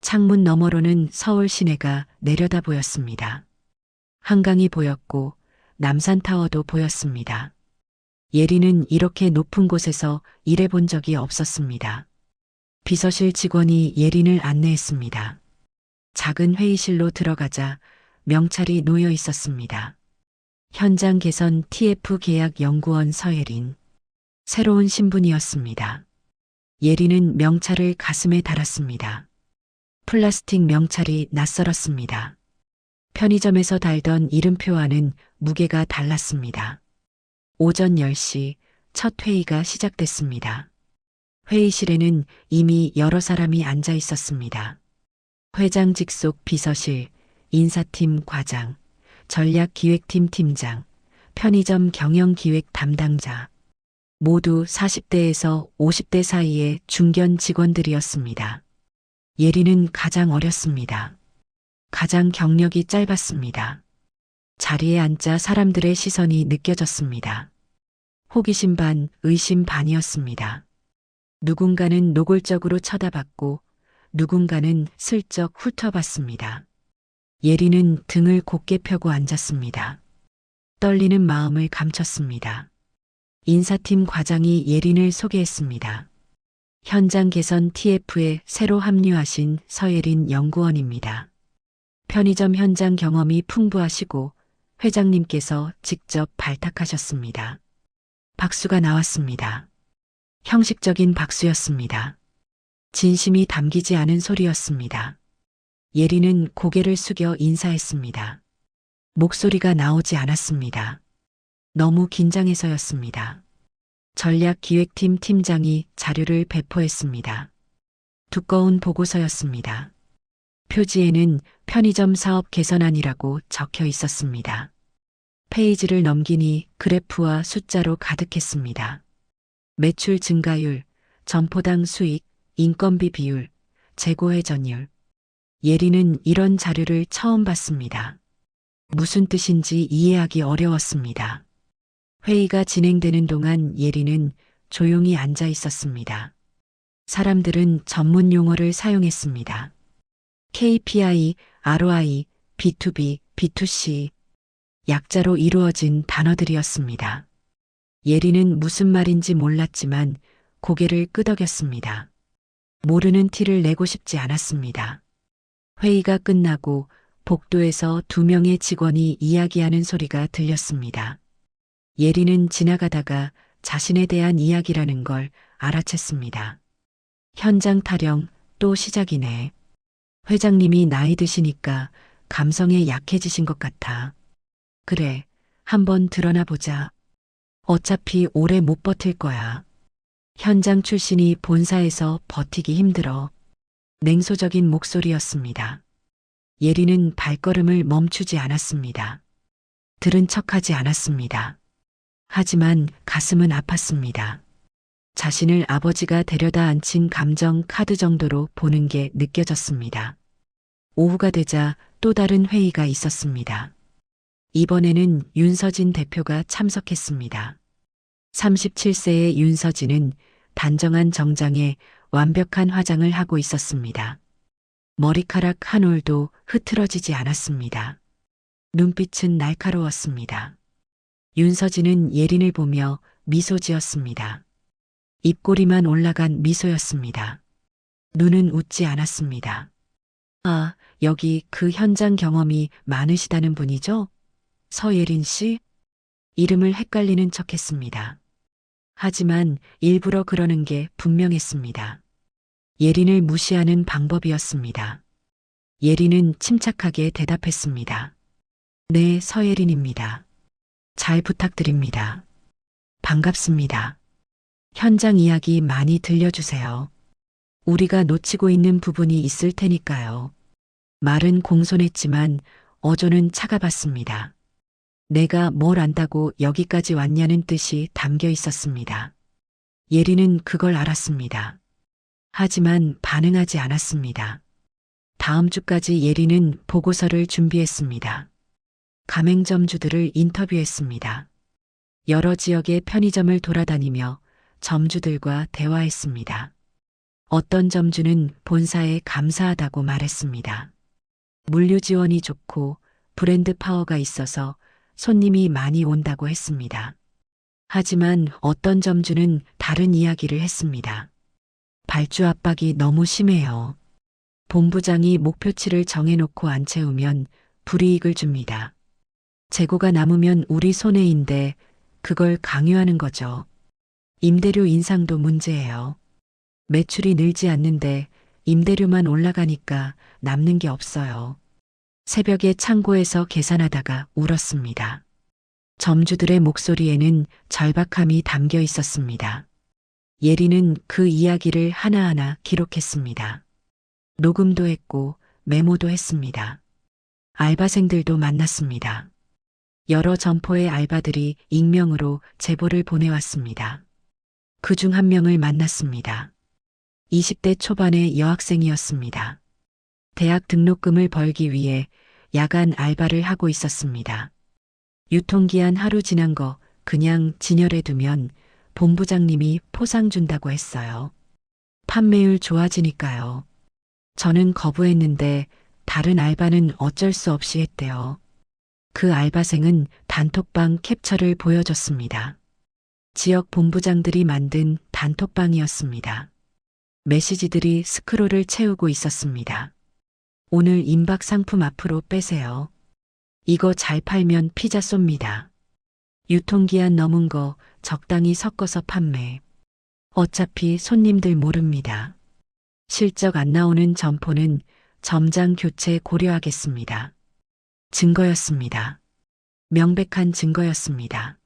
창문 너머로는 서울 시내가 내려다 보였습니다. 한강이 보였고 남산타워도 보였습니다. 예린은 이렇게 높은 곳에서 일해본 적이 없었습니다. 비서실 직원이 예린을 안내했습니다. 작은 회의실로 들어가자 명찰이 놓여 있었습니다. 현장 개선 TF 계약 연구원 서예린. 새로운 신분이었습니다. 예린은 명찰을 가슴에 달았습니다. 플라스틱 명찰이 낯설었습니다. 편의점에서 달던 이름표와는 무게가 달랐습니다. 오전 10시 첫 회의가 시작됐습니다. 회의실에는 이미 여러 사람이 앉아 있었습니다. 회장 직속 비서실, 인사팀 과장, 전략기획팀 팀장, 편의점 경영기획 담당자, 모두 40대에서 50대 사이의 중견 직원들이었습니다. 예린은 가장 어렸습니다. 가장 경력이 짧았습니다. 자리에 앉자 사람들의 시선이 느껴졌습니다. 호기심 반, 의심 반이었습니다. 누군가는 노골적으로 쳐다봤고 누군가는 슬쩍 훑어봤습니다. 예린은 등을 곧게 펴고 앉았습니다. 떨리는 마음을 감췄습니다. 인사팀 과장이 예린을 소개했습니다. 현장 개선 TF에 새로 합류하신 서예린 연구원입니다. 편의점 현장 경험이 풍부하시고 회장님께서 직접 발탁하셨습니다. 박수가 나왔습니다. 형식적인 박수였습니다. 진심이 담기지 않은 소리였습니다. 예린은 고개를 숙여 인사했습니다. 목소리가 나오지 않았습니다. 너무 긴장해서였습니다. 전략기획팀 팀장이 자료를 배포했습니다. 두꺼운 보고서였습니다. 표지에는 편의점 사업 개선안이라고 적혀 있었습니다. 페이지를 넘기니 그래프와 숫자로 가득했습니다. 매출 증가율, 점포당 수익, 인건비 비율, 재고회전율. 예린은 이런 자료를 처음 봤습니다. 무슨 뜻인지 이해하기 어려웠습니다. 회의가 진행되는 동안 예린은 조용히 앉아 있었습니다. 사람들은 전문 용어를 사용했습니다. KPI, ROI, B2B, B2C. 약자로 이루어진 단어들이었습니다. 예린은 무슨 말인지 몰랐지만 고개를 끄덕였습니다. 모르는 티를 내고 싶지 않았습니다. 회의가 끝나고 복도에서 2명의 직원이 이야기하는 소리가 들렸습니다. 예린은 지나가다가 자신에 대한 이야기라는 걸 알아챘습니다. 현장 타령 또 시작이네. 회장님이 나이 드시니까 감성에 약해지신 것 같아. 그래, 한번 드러나 보자. 어차피 오래 못 버틸 거야. 현장 출신이 본사에서 버티기 힘들어. 냉소적인 목소리였습니다. 예린은 발걸음을 멈추지 않았습니다. 들은 척하지 않았습니다. 하지만 가슴은 아팠습니다. 자신을 아버지가 데려다 앉힌 감정 카드 정도로 보는 게 느껴졌습니다. 오후가 되자 또 다른 회의가 있었습니다. 이번에는 윤서진 대표가 참석했습니다. 37세의 윤서진은 단정한 정장에 완벽한 화장을 하고 있었습니다. 머리카락 한 올도 흐트러지지 않았습니다. 눈빛은 날카로웠습니다. 윤서진은 예린을 보며 미소 지었습니다. 입꼬리만 올라간 미소였습니다. 눈은 웃지 않았습니다. 아, 여기 그 현장 경험이 많으시다는 분이죠? 서예린 씨? 이름을 헷갈리는 척했습니다. 하지만 일부러 그러는 게 분명했습니다. 예린을 무시하는 방법이었습니다. 예린은 침착하게 대답했습니다. 네, 서예린입니다. 잘 부탁드립니다. 반갑습니다. 현장 이야기 많이 들려주세요. 우리가 놓치고 있는 부분이 있을 테니까요. 말은 공손했지만 어조는 차가봤습니다. 내가 뭘 안다고 여기까지 왔냐는 뜻이 담겨 있었습니다. 예리는 그걸 알았습니다. 하지만 반응하지 않았습니다. 다음 주까지 예리는 보고서를 준비했습니다. 가맹점주들을 인터뷰했습니다. 여러 지역의 편의점을 돌아다니며 점주들과 대화했습니다. 어떤 점주는 본사에 감사하다고 말했습니다. 물류 지원이 좋고 브랜드 파워가 있어서 손님이 많이 온다고 했습니다. 하지만 어떤 점주는 다른 이야기를 했습니다. 발주 압박이 너무 심해요. 본부장이 목표치를 정해놓고 안 채우면 불이익을 줍니다. 재고가 남으면 우리 손해인데 그걸 강요하는 거죠. 임대료 인상도 문제예요. 매출이 늘지 않는데 임대료만 올라가니까 남는 게 없어요. 새벽에 창고에서 계산하다가 울었습니다. 점주들의 목소리에는 절박함이 담겨 있었습니다. 예리는 그 이야기를 하나하나 기록했습니다. 녹음도 했고 메모도 했습니다. 알바생들도 만났습니다. 여러 점포의 알바들이 익명으로 제보를 보내왔습니다. 그중 한 명을 만났습니다. 20대 초반의 여학생이었습니다. 대학 등록금을 벌기 위해 야간 알바를 하고 있었습니다. 유통기한 하루 지난 거 그냥 진열해 두면 본부장님이 포상 준다고 했어요. 판매율 좋아지니까요. 저는 거부했는데 다른 알바는 어쩔 수 없이 했대요. 그 알바생은 단톡방 캡처를 보여줬습니다. 지역 본부장들이 만든 단톡방이었습니다. 메시지들이 스크롤을 채우고 있었습니다. 오늘 임박 상품 앞으로 빼세요. 이거 잘 팔면 피자 쏩니다. 유통기한 넘은 거 적당히 섞어서 판매. 어차피 손님들 모릅니다. 실적 안 나오는 점포는 점장 교체 고려하겠습니다. 증거였습니다. 명백한 증거였습니다.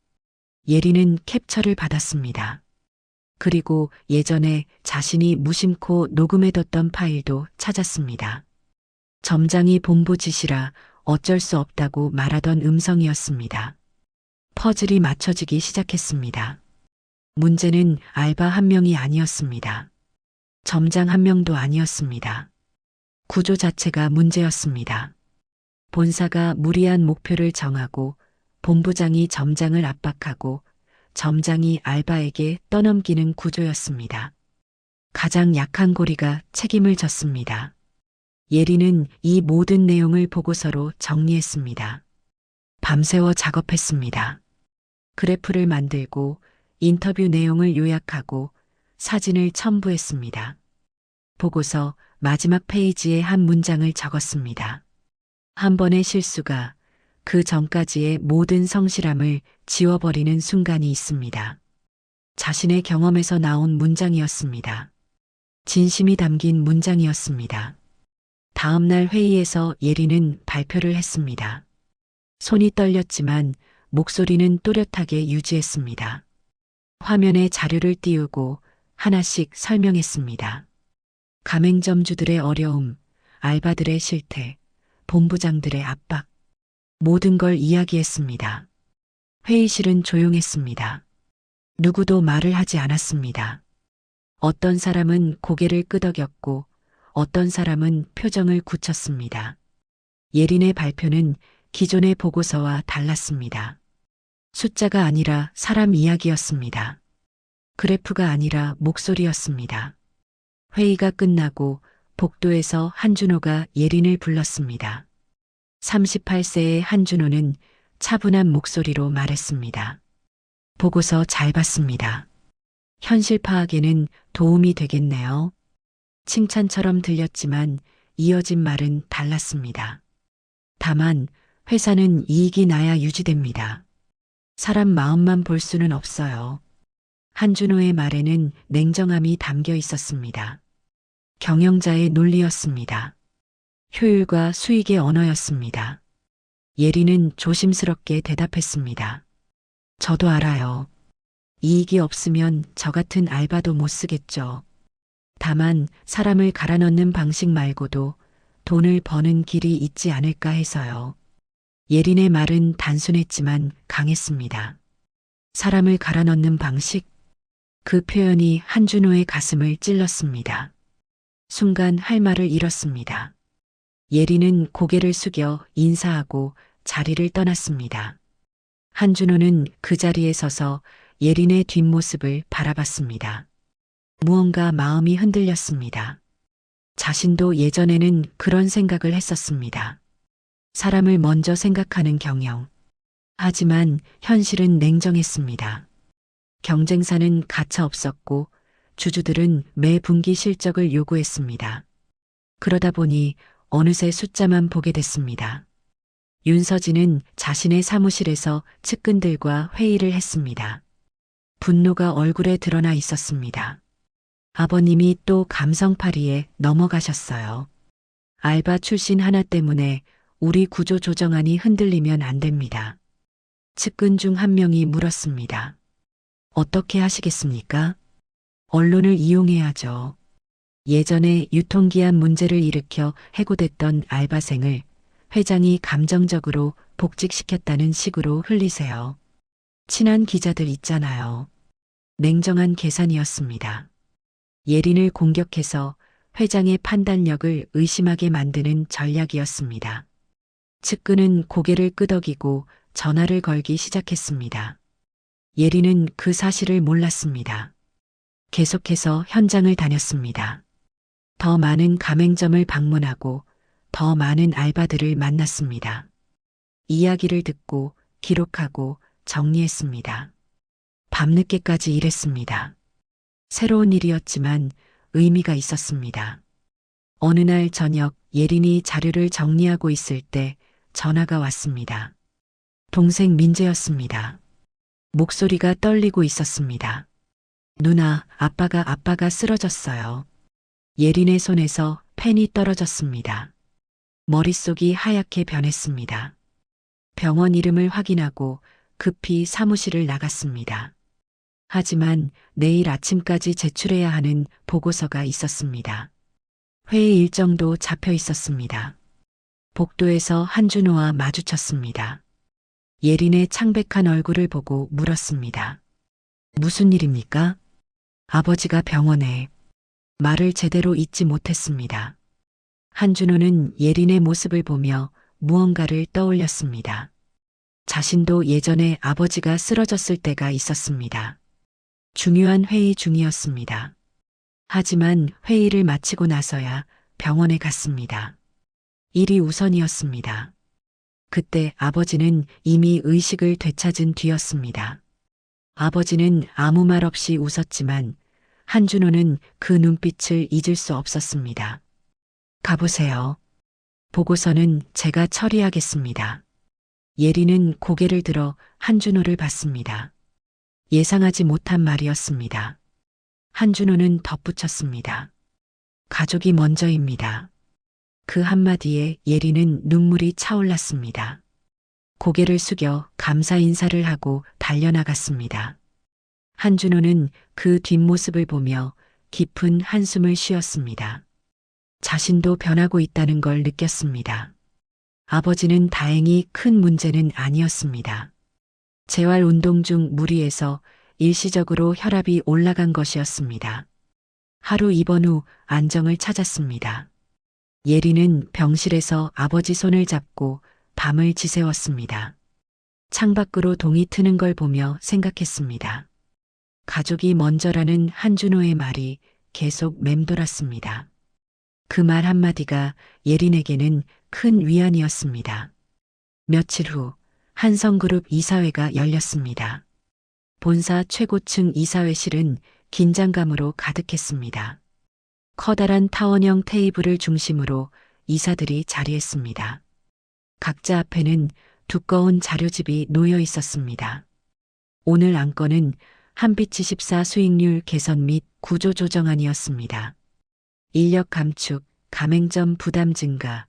예리는 캡처를 받았습니다. 그리고 예전에 자신이 무심코 녹음해뒀던 파일도 찾았습니다. 점장이 본부 지시라 어쩔 수 없다고 말하던 음성이었습니다. 퍼즐이 맞춰지기 시작했습니다. 문제는 알바 한 명이 아니었습니다. 점장 한 명도 아니었습니다. 구조 자체가 문제였습니다. 본사가 무리한 목표를 정하고 본부장이 점장을 압박하고 점장이 알바에게 떠넘기는 구조였습니다. 가장 약한 고리가 책임을 졌습니다. 예리는 이 모든 내용을 보고서로 정리했습니다. 밤새워 작업했습니다. 그래프를 만들고 인터뷰 내용을 요약하고 사진을 첨부했습니다. 보고서 마지막 페이지에 한 문장을 적었습니다. 한 번의 실수가 그 전까지의 모든 성실함을 지워버리는 순간이 있습니다. 자신의 경험에서 나온 문장이었습니다. 진심이 담긴 문장이었습니다. 다음 날 회의에서 예리는 발표를 했습니다. 손이 떨렸지만 목소리는 또렷하게 유지했습니다. 화면에 자료를 띄우고 하나씩 설명했습니다. 가맹점주들의 어려움, 알바들의 실태, 본부장들의 압박, 모든 걸 이야기했습니다. 회의실은 조용했습니다. 누구도 말을 하지 않았습니다. 어떤 사람은 고개를 끄덕였고 어떤 사람은 표정을 굳혔습니다. 예린의 발표는 기존의 보고서와 달랐습니다. 숫자가 아니라 사람 이야기였습니다. 그래프가 아니라 목소리였습니다. 회의가 끝나고 복도에서 한준호가 예린을 불렀습니다. 38세의 한준호는 차분한 목소리로 말했습니다. 보고서 잘 봤습니다. 현실 파악에는 도움이 되겠네요. 칭찬처럼 들렸지만 이어진 말은 달랐습니다. 다만 회사는 이익이 나야 유지됩니다. 사람 마음만 볼 수는 없어요. 한준호의 말에는 냉정함이 담겨 있었습니다. 경영자의 논리였습니다. 효율과 수익의 언어였습니다. 예리는 조심스럽게 대답했습니다. 저도 알아요. 이익이 없으면 저 같은 알바도 못 쓰겠죠. 다만 사람을 갈아 넣는 방식 말고도 돈을 버는 길이 있지 않을까 해서요. 예린의 말은 단순했지만 강했습니다. 사람을 갈아 넣는 방식? 그 표현이 한준호의 가슴을 찔렀습니다. 순간 할 말을 잃었습니다. 예린은 고개를 숙여 인사하고 자리를 떠났습니다. 한준호는 그 자리에 서서 예린의 뒷모습을 바라봤습니다. 무언가 마음이 흔들렸습니다. 자신도 예전에는 그런 생각을 했었습니다. 사람을 먼저 생각하는 경영. 하지만 현실은 냉정했습니다. 경쟁사는 가차 없었고 주주들은 매 분기 실적을 요구했습니다. 그러다 보니 어느새 숫자만 보게 됐습니다. 윤서진은 자신의 사무실에서 측근들과 회의를 했습니다. 분노가 얼굴에 드러나 있었습니다. 아버님이 또 감성파리에 넘어가셨어요. 알바 출신 하나 때문에 우리 구조 조정안이 흔들리면 안 됩니다. 측근 중 한 명이 물었습니다. 어떻게 하시겠습니까? 언론을 이용해야죠. 예전에 유통기한 문제를 일으켜 해고됐던 알바생을 회장이 감정적으로 복직시켰다는 식으로 흘리세요. 친한 기자들 있잖아요. 냉정한 계산이었습니다. 예린을 공격해서 회장의 판단력을 의심하게 만드는 전략이었습니다. 측근은 고개를 끄덕이고 전화를 걸기 시작했습니다. 예린은 그 사실을 몰랐습니다. 계속해서 현장을 다녔습니다. 더 많은 가맹점을 방문하고 더 많은 알바들을 만났습니다. 이야기를 듣고 기록하고 정리했습니다. 밤늦게까지 일했습니다. 새로운 일이었지만 의미가 있었습니다. 어느 날 저녁 예린이 자료를 정리하고 있을 때 전화가 왔습니다. 동생 민재였습니다. 목소리가 떨리고 있었습니다. 누나, 아빠가 쓰러졌어요. 예린의 손에서 펜이 떨어졌습니다. 머릿속이 하얗게 변했습니다. 병원 이름을 확인하고 급히 사무실을 나갔습니다. 하지만 내일 아침까지 제출해야 하는 보고서가 있었습니다. 회의 일정도 잡혀 있었습니다. 복도에서 한준호와 마주쳤습니다. 예린의 창백한 얼굴을 보고 물었습니다. 무슨 일입니까? 아버지가 병원에. 말을 제대로 잇지 못했습니다. 한준호는 예린의 모습을 보며 무언가를 떠올렸습니다. 자신도 예전에 아버지가 쓰러졌을 때가 있었습니다. 중요한 회의 중이었습니다. 하지만 회의를 마치고 나서야 병원에 갔습니다. 일이 우선이었습니다. 그때 아버지는 이미 의식을 되찾은 뒤였습니다. 아버지는 아무 말 없이 웃었지만 한준호는 그 눈빛을 잊을 수 없었습니다. 가보세요. 보고서는 제가 처리하겠습니다. 예린은 고개를 들어 한준호를 봤습니다. 예상하지 못한 말이었습니다. 한준호는 덧붙였습니다. 가족이 먼저입니다. 그 한마디에 예린은 눈물이 차올랐습니다. 고개를 숙여 감사 인사를 하고 달려나갔습니다. 한준호는 그 뒷모습을 보며 깊은 한숨을 쉬었습니다. 자신도 변하고 있다는 걸 느꼈습니다. 아버지는 다행히 큰 문제는 아니었습니다. 재활 운동 중 무리해서 일시적으로 혈압이 올라간 것이었습니다. 하루 입원 후 안정을 찾았습니다. 예린은 병실에서 아버지 손을 잡고 밤을 지새웠습니다. 창밖으로 동이 트는 걸 보며 생각했습니다. 가족이 먼저라는 한준호의 말이 계속 맴돌았습니다. 그 말 한마디가 예린에게는 큰 위안이었습니다. 며칠 후 한성그룹 이사회가 열렸습니다. 본사 최고층 이사회실은 긴장감으로 가득했습니다. 커다란 타원형 테이블을 중심으로 이사들이 자리했습니다. 각자 앞에는 두꺼운 자료집이 놓여 있었습니다. 오늘 안건은 한빛24 수익률 개선 및 구조조정안이었습니다. 인력 감축, 가맹점 부담 증가,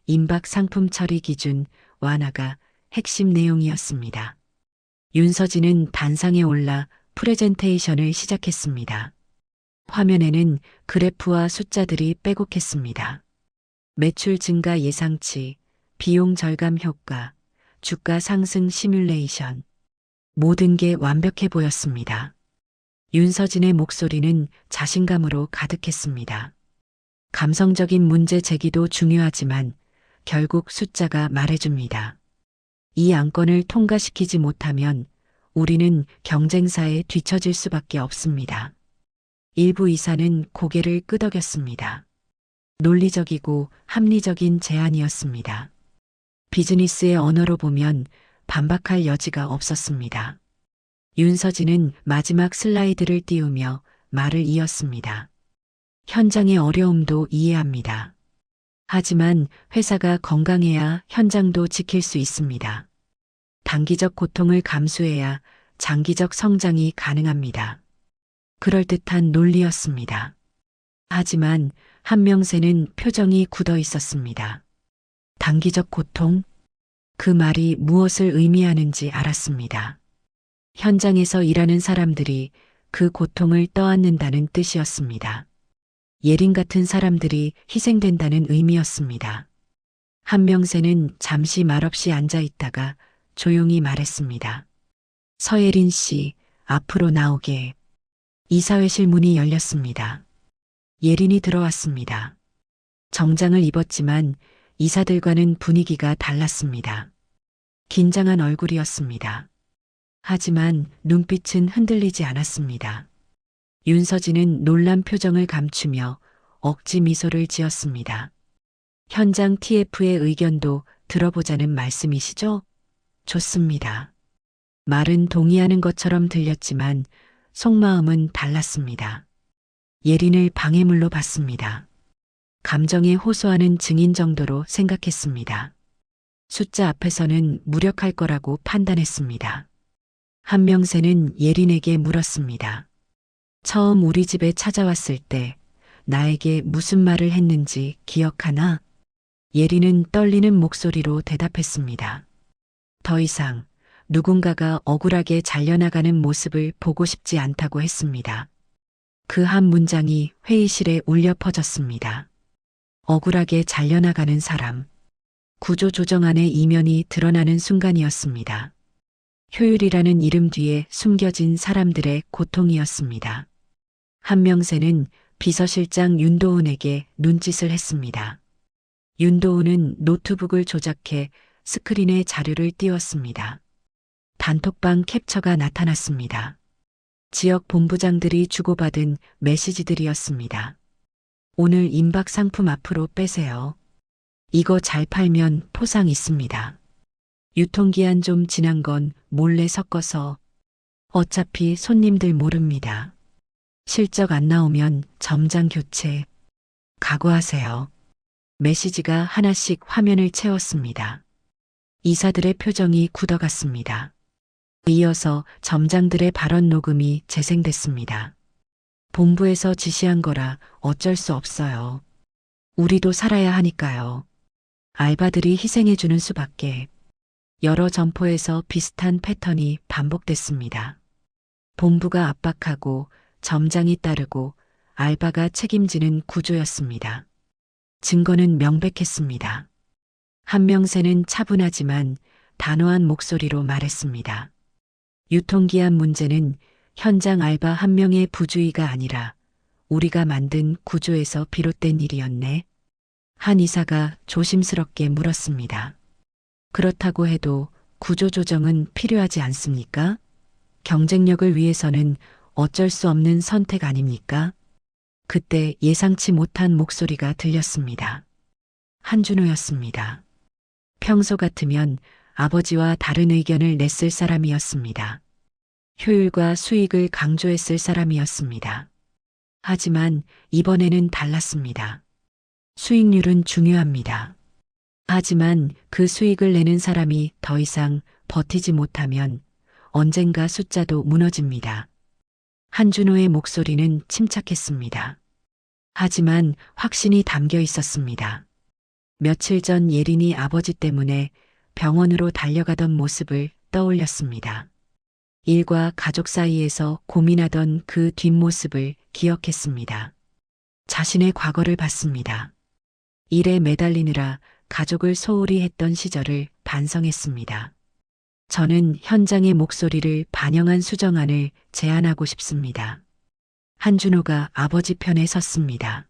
임박 상품 처리 기준 완화가 핵심 내용이었습니다. 윤서진은 단상에 올라 프레젠테이션을 시작했습니다. 화면에는 그래프와 숫자들이 빼곡했습니다. 매출 증가 예상치, 비용 절감 효과, 주가 상승 시뮬레이션. 모든 게 완벽해 보였습니다. 윤서진의 목소리는 자신감으로 가득했습니다. 감성적인 문제 제기도 중요하지만 결국 숫자가 말해줍니다. 이 안건을 통과시키지 못하면 우리는 경쟁사에 뒤처질 수밖에 없습니다. 일부 이사는 고개를 끄덕였습니다. 논리적이고 합리적인 제안이었습니다. 비즈니스의 언어로 보면 반박할 여지가 없었습니다. 윤서진은 마지막 슬라이드를 띄우며 말을 이었습니다. 현장의 어려움도 이해합니다. 하지만 회사가 건강해야 현장도 지킬 수 있습니다. 단기적 고통을 감수해야 장기적 성장이 가능합니다. 그럴듯한 논리였습니다. 하지만 한명세는 표정이 굳어 있었습니다. 단기적 고통? 그 말이 무엇을 의미하는지 알았습니다. 현장에서 일하는 사람들이 그 고통을 떠안는다는 뜻이었습니다. 예린 같은 사람들이 희생된다는 의미였습니다. 한명세는 잠시 말없이 앉아 있다가 조용히 말했습니다. 서예린 씨, 앞으로 나오게. 이사회실 문이 열렸습니다. 예린이 들어왔습니다. 정장을 입었지만 이사들과는 분위기가 달랐습니다. 긴장한 얼굴이었습니다. 하지만 눈빛은 흔들리지 않았습니다. 윤서진은 놀란 표정을 감추며 억지 미소를 지었습니다. 현장 TF의 의견도 들어보자는 말씀이시죠? 좋습니다. 말은 동의하는 것처럼 들렸지만 속마음은 달랐습니다. 예린을 방해물로 봤습니다. 감정에 호소하는 증인 정도로 생각했습니다. 숫자 앞에서는 무력할 거라고 판단했습니다. 한명세는 예린에게 물었습니다. 처음 우리 집에 찾아왔을 때 나에게 무슨 말을 했는지 기억하나? 예린은 떨리는 목소리로 대답했습니다. 더 이상 누군가가 억울하게 잘려나가는 모습을 보고 싶지 않다고 했습니다. 그 한 문장이 회의실에 울려 퍼졌습니다. 억울하게 잘려나가는 사람. 구조조정안의 이면이 드러나는 순간이었습니다. 효율이라는 이름 뒤에 숨겨진 사람들의 고통이었습니다. 한명세는 비서실장 윤도훈에게 눈짓을 했습니다. 윤도훈은 노트북을 조작해 스크린에 자료를 띄웠습니다. 단톡방 캡처가 나타났습니다. 지역 본부장들이 주고받은 메시지들이었습니다. 오늘 임박 상품 앞으로 빼세요. 이거 잘 팔면 포상 있습니다. 유통기한 좀 지난 건 몰래 섞어서 어차피 손님들 모릅니다. 실적 안 나오면 점장 교체. 각오하세요. 메시지가 하나씩 화면을 채웠습니다. 이사들의 표정이 굳어갔습니다. 이어서 점장들의 발언 녹음이 재생됐습니다. 본부에서 지시한 거라 어쩔 수 없어요. 우리도 살아야 하니까요. 알바들이 희생해주는 수밖에. 여러 점포에서 비슷한 패턴이 반복됐습니다. 본부가 압박하고 점장이 따르고 알바가 책임지는 구조였습니다. 증거는 명백했습니다. 한명세는 차분하지만 단호한 목소리로 말했습니다. 유통기한 문제는 현장 알바 한 명의 부주의가 아니라 우리가 만든 구조에서 비롯된 일이었네. 한 이사가 조심스럽게 물었습니다. 그렇다고 해도 구조조정은 필요하지 않습니까? 경쟁력을 위해서는 어쩔 수 없는 선택 아닙니까? 그때 예상치 못한 목소리가 들렸습니다. 한준호였습니다. 평소 같으면 아버지와 다른 의견을 냈을 사람이었습니다. 효율과 수익을 강조했을 사람이었습니다. 하지만 이번에는 달랐습니다. 수익률은 중요합니다. 하지만 그 수익을 내는 사람이 더 이상 버티지 못하면 언젠가 숫자도 무너집니다. 한준호의 목소리는 침착했습니다. 하지만 확신이 담겨 있었습니다. 며칠 전 예린이 아버지 때문에 병원으로 달려가던 모습을 떠올렸습니다. 일과 가족 사이에서 고민하던 그 뒷모습을 기억했습니다. 자신의 과거를 봤습니다. 일에 매달리느라 가족을 소홀히 했던 시절을 반성했습니다. 저는 현장의 목소리를 반영한 수정안을 제안하고 싶습니다. 한준호가 아버지 편에 섰습니다.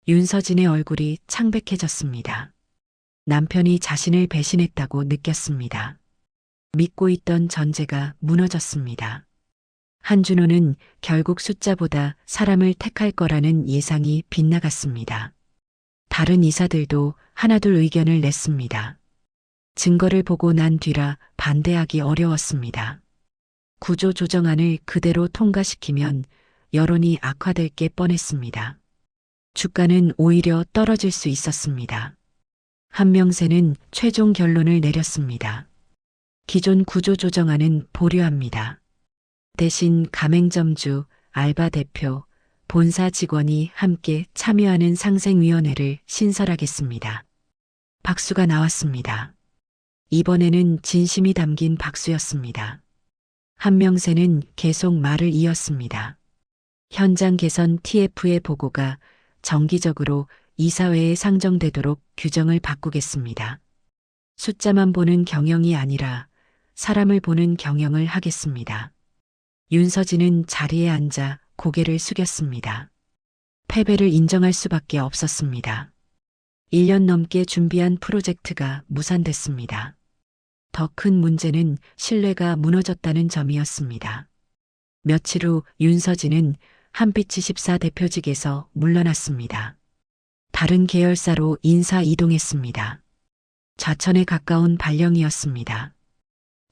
윤서진의 얼굴이 창백해졌습니다. 남편이 자신을 배신했다고 느꼈습니다. 믿고 있던 전제가 무너졌습니다. 한준호는 결국 숫자보다 사람을 택할 거라는 예상이 빗나갔습니다. 다른 이사들도 하나둘 의견을 냈습니다. 증거를 보고 난 뒤라 반대하기 어려웠습니다. 구조 조정안을 그대로 통과시키면 여론이 악화될 게 뻔했습니다. 주가는 오히려 떨어질 수 있었습니다. 한명세는 최종 결론을 내렸습니다. 기존 구조 조정안은 보류합니다. 대신 가맹점주, 알바 대표, 본사 직원이 함께 참여하는 상생위원회를 신설하겠습니다. 박수가 나왔습니다. 이번에는 진심이 담긴 박수였습니다. 한명세는 계속 말을 이었습니다. 현장 개선 TF의 보고가 정기적으로 이사회에 상정되도록 규정을 바꾸겠습니다. 숫자만 보는 경영이 아니라 사람을 보는 경영을 하겠습니다. 윤서진은 자리에 앉아 고개를 숙였습니다. 패배를 인정할 수밖에 없었습니다. 1년 넘게 준비한 프로젝트가 무산됐습니다. 더 큰 문제는 신뢰가 무너졌다는 점이었습니다. 며칠 후 윤서진은 한빛24 대표직에서 물러났습니다. 다른 계열사로 인사 이동했습니다. 좌천에 가까운 발령이었습니다.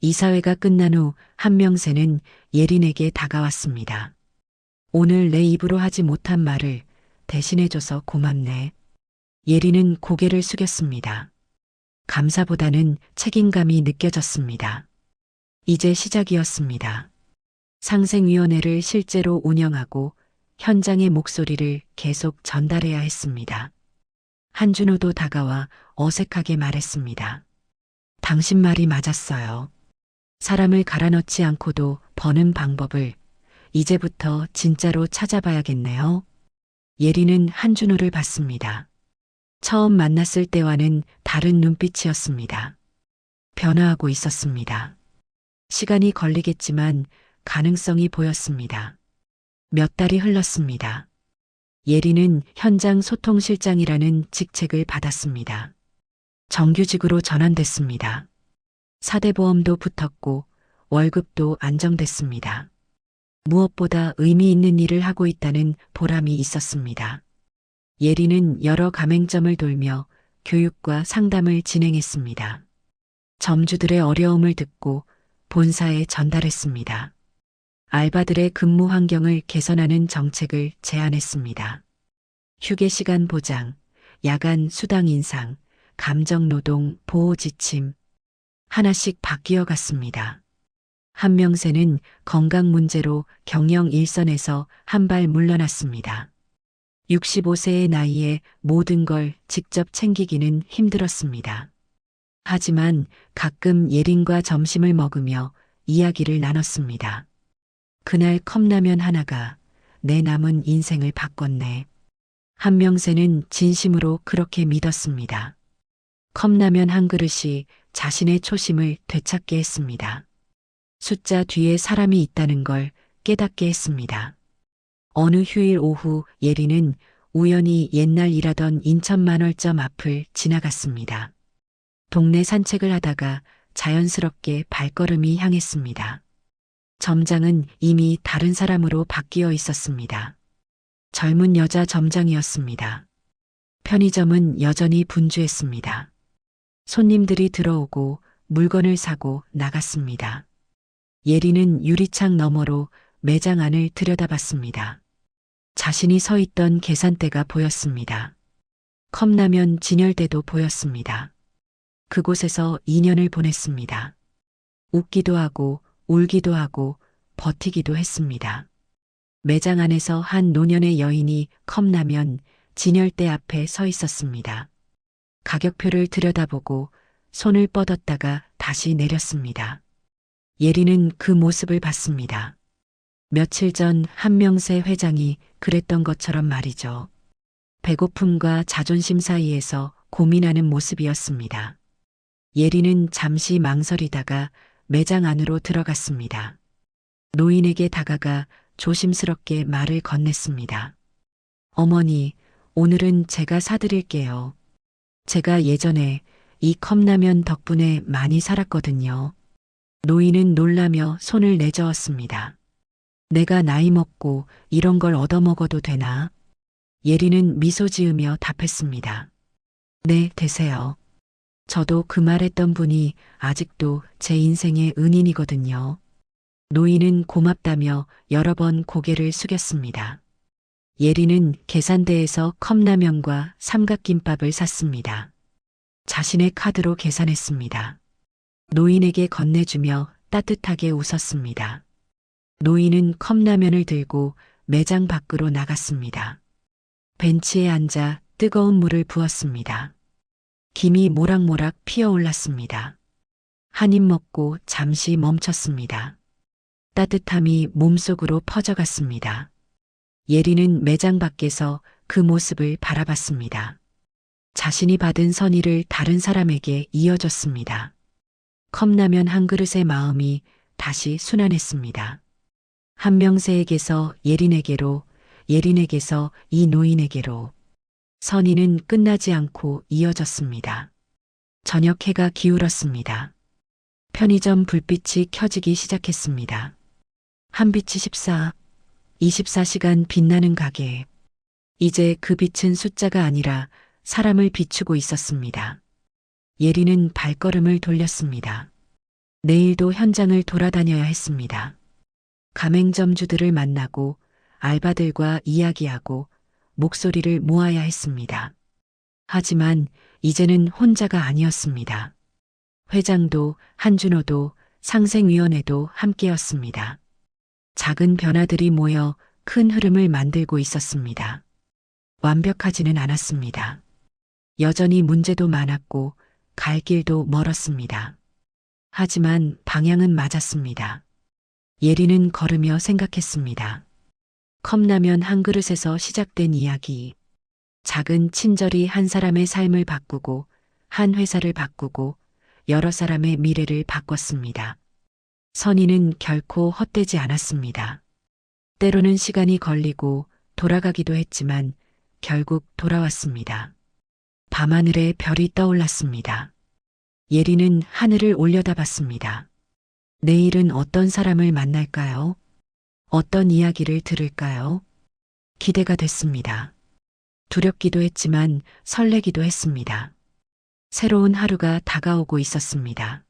이사회가 끝난 후 한명세는 예린에게 다가왔습니다. 오늘 내 입으로 하지 못한 말을 대신해줘서 고맙네. 예린은 고개를 숙였습니다. 감사보다는 책임감이 느껴졌습니다. 이제 시작이었습니다. 상생위원회를 실제로 운영하고 현장의 목소리를 계속 전달해야 했습니다. 한준호도 다가와 어색하게 말했습니다. 당신 말이 맞았어요. 사람을 갈아넣지 않고도 버는 방법을 이제부터 진짜로 찾아봐야겠네요. 예린은 한준호를 봤습니다. 처음 만났을 때와는 다른 눈빛이었습니다. 변화하고 있었습니다. 시간이 걸리겠지만 가능성이 보였습니다. 몇 달이 흘렀습니다. 예린은 현장 소통실장이라는 직책을 받았습니다. 정규직으로 전환됐습니다. 사대보험도 붙었고 월급도 안정됐습니다. 무엇보다 의미 있는 일을 하고 있다는 보람이 있었습니다. 예린은 여러 가맹점을 돌며 교육과 상담을 진행했습니다. 점주들의 어려움을 듣고 본사에 전달했습니다. 알바들의 근무 환경을 개선하는 정책을 제안했습니다. 휴게 시간 보장, 야간 수당 인상, 감정노동 보호 지침 하나씩 바뀌어 갔습니다. 한명세는 건강 문제로 경영 일선에서 한 발 물러났습니다. 65세의 나이에 모든 걸 직접 챙기기는 힘들었습니다. 하지만 가끔 예린과 점심을 먹으며 이야기를 나눴습니다. 그날 컵라면 하나가 내 남은 인생을 바꿨네. 한명세는 진심으로 그렇게 믿었습니다. 컵라면 한 그릇이 자신의 초심을 되찾게 했습니다. 숫자 뒤에 사람이 있다는 걸 깨닫게 했습니다. 어느 휴일 오후 예린은 우연히 옛날 일하던 인천만월점 앞을 지나갔습니다. 동네 산책을 하다가 자연스럽게 발걸음이 향했습니다. 점장은 이미 다른 사람으로 바뀌어 있었습니다. 젊은 여자 점장이었습니다. 편의점은 여전히 분주했습니다. 손님들이 들어오고 물건을 사고 나갔습니다. 예린은 유리창 너머로 매장 안을 들여다봤습니다. 자신이 서 있던 계산대가 보였습니다. 컵라면 진열대도 보였습니다. 그곳에서 2년을 보냈습니다. 웃기도 하고 울기도 하고 버티기도 했습니다. 매장 안에서 한 노년의 여인이 컵라면 진열대 앞에 서 있었습니다. 가격표를 들여다보고 손을 뻗었다가 다시 내렸습니다. 예리는 그 모습을 봤습니다. 며칠 전 한명세 회장이 그랬던 것처럼 말이죠. 배고픔과 자존심 사이에서 고민하는 모습이었습니다. 예리는 잠시 망설이다가 매장 안으로 들어갔습니다. 노인에게 다가가 조심스럽게 말을 건넸습니다. 어머니, 오늘은 제가 사드릴게요. 제가 예전에 이 컵라면 덕분에 많이 살았거든요. 노인은 놀라며 손을 내저었습니다. 내가 나이 먹고 이런 걸 얻어먹어도 되나? 예리는 미소 지으며 답했습니다. 네, 되세요. 저도 그 말했던 분이 아직도 제 인생의 은인이거든요. 노인은 고맙다며 여러 번 고개를 숙였습니다. 예리는 계산대에서 컵라면과 삼각김밥을 샀습니다. 자신의 카드로 계산했습니다. 노인에게 건네주며 따뜻하게 웃었습니다. 노인은 컵라면을 들고 매장 밖으로 나갔습니다. 벤치에 앉아 뜨거운 물을 부었습니다. 김이 모락모락 피어올랐습니다. 한 입 먹고 잠시 멈췄습니다. 따뜻함이 몸속으로 퍼져갔습니다. 예리는 매장 밖에서 그 모습을 바라봤습니다. 자신이 받은 선의를 다른 사람에게 이어줬습니다. 컵라면 한 그릇의 마음이 다시 순환했습니다. 한명세에게서 예린에게로, 예린에게서 이 노인에게로 선의는 끝나지 않고 이어졌습니다. 저녁 해가 기울었습니다. 편의점 불빛이 켜지기 시작했습니다. 한 빛이 24시간 빛나는 가게. 이제 그 빛은 숫자가 아니라 사람을 비추고 있었습니다. 예리는 발걸음을 돌렸습니다. 내일도 현장을 돌아다녀야 했습니다. 가맹점주들을 만나고 알바들과 이야기하고 목소리를 모아야 했습니다. 하지만 이제는 혼자가 아니었습니다. 회장도 한준호도 상생위원회도 함께였습니다. 작은 변화들이 모여 큰 흐름을 만들고 있었습니다. 완벽하지는 않았습니다. 여전히 문제도 많았고 갈 길도 멀었습니다. 하지만 방향은 맞았습니다. 예리는 걸으며 생각했습니다. 컵라면 한 그릇에서 시작된 이야기. 작은 친절이 한 사람의 삶을 바꾸고 한 회사를 바꾸고 여러 사람의 미래를 바꿨습니다. 선의는 결코 헛되지 않았습니다. 때로는 시간이 걸리고 돌아가기도 했지만 결국 돌아왔습니다. 밤하늘에 별이 떠올랐습니다. 예리는 하늘을 올려다봤습니다. 내일은 어떤 사람을 만날까요? 어떤 이야기를 들을까요? 기대가 됐습니다. 두렵기도 했지만 설레기도 했습니다. 새로운 하루가 다가오고 있었습니다.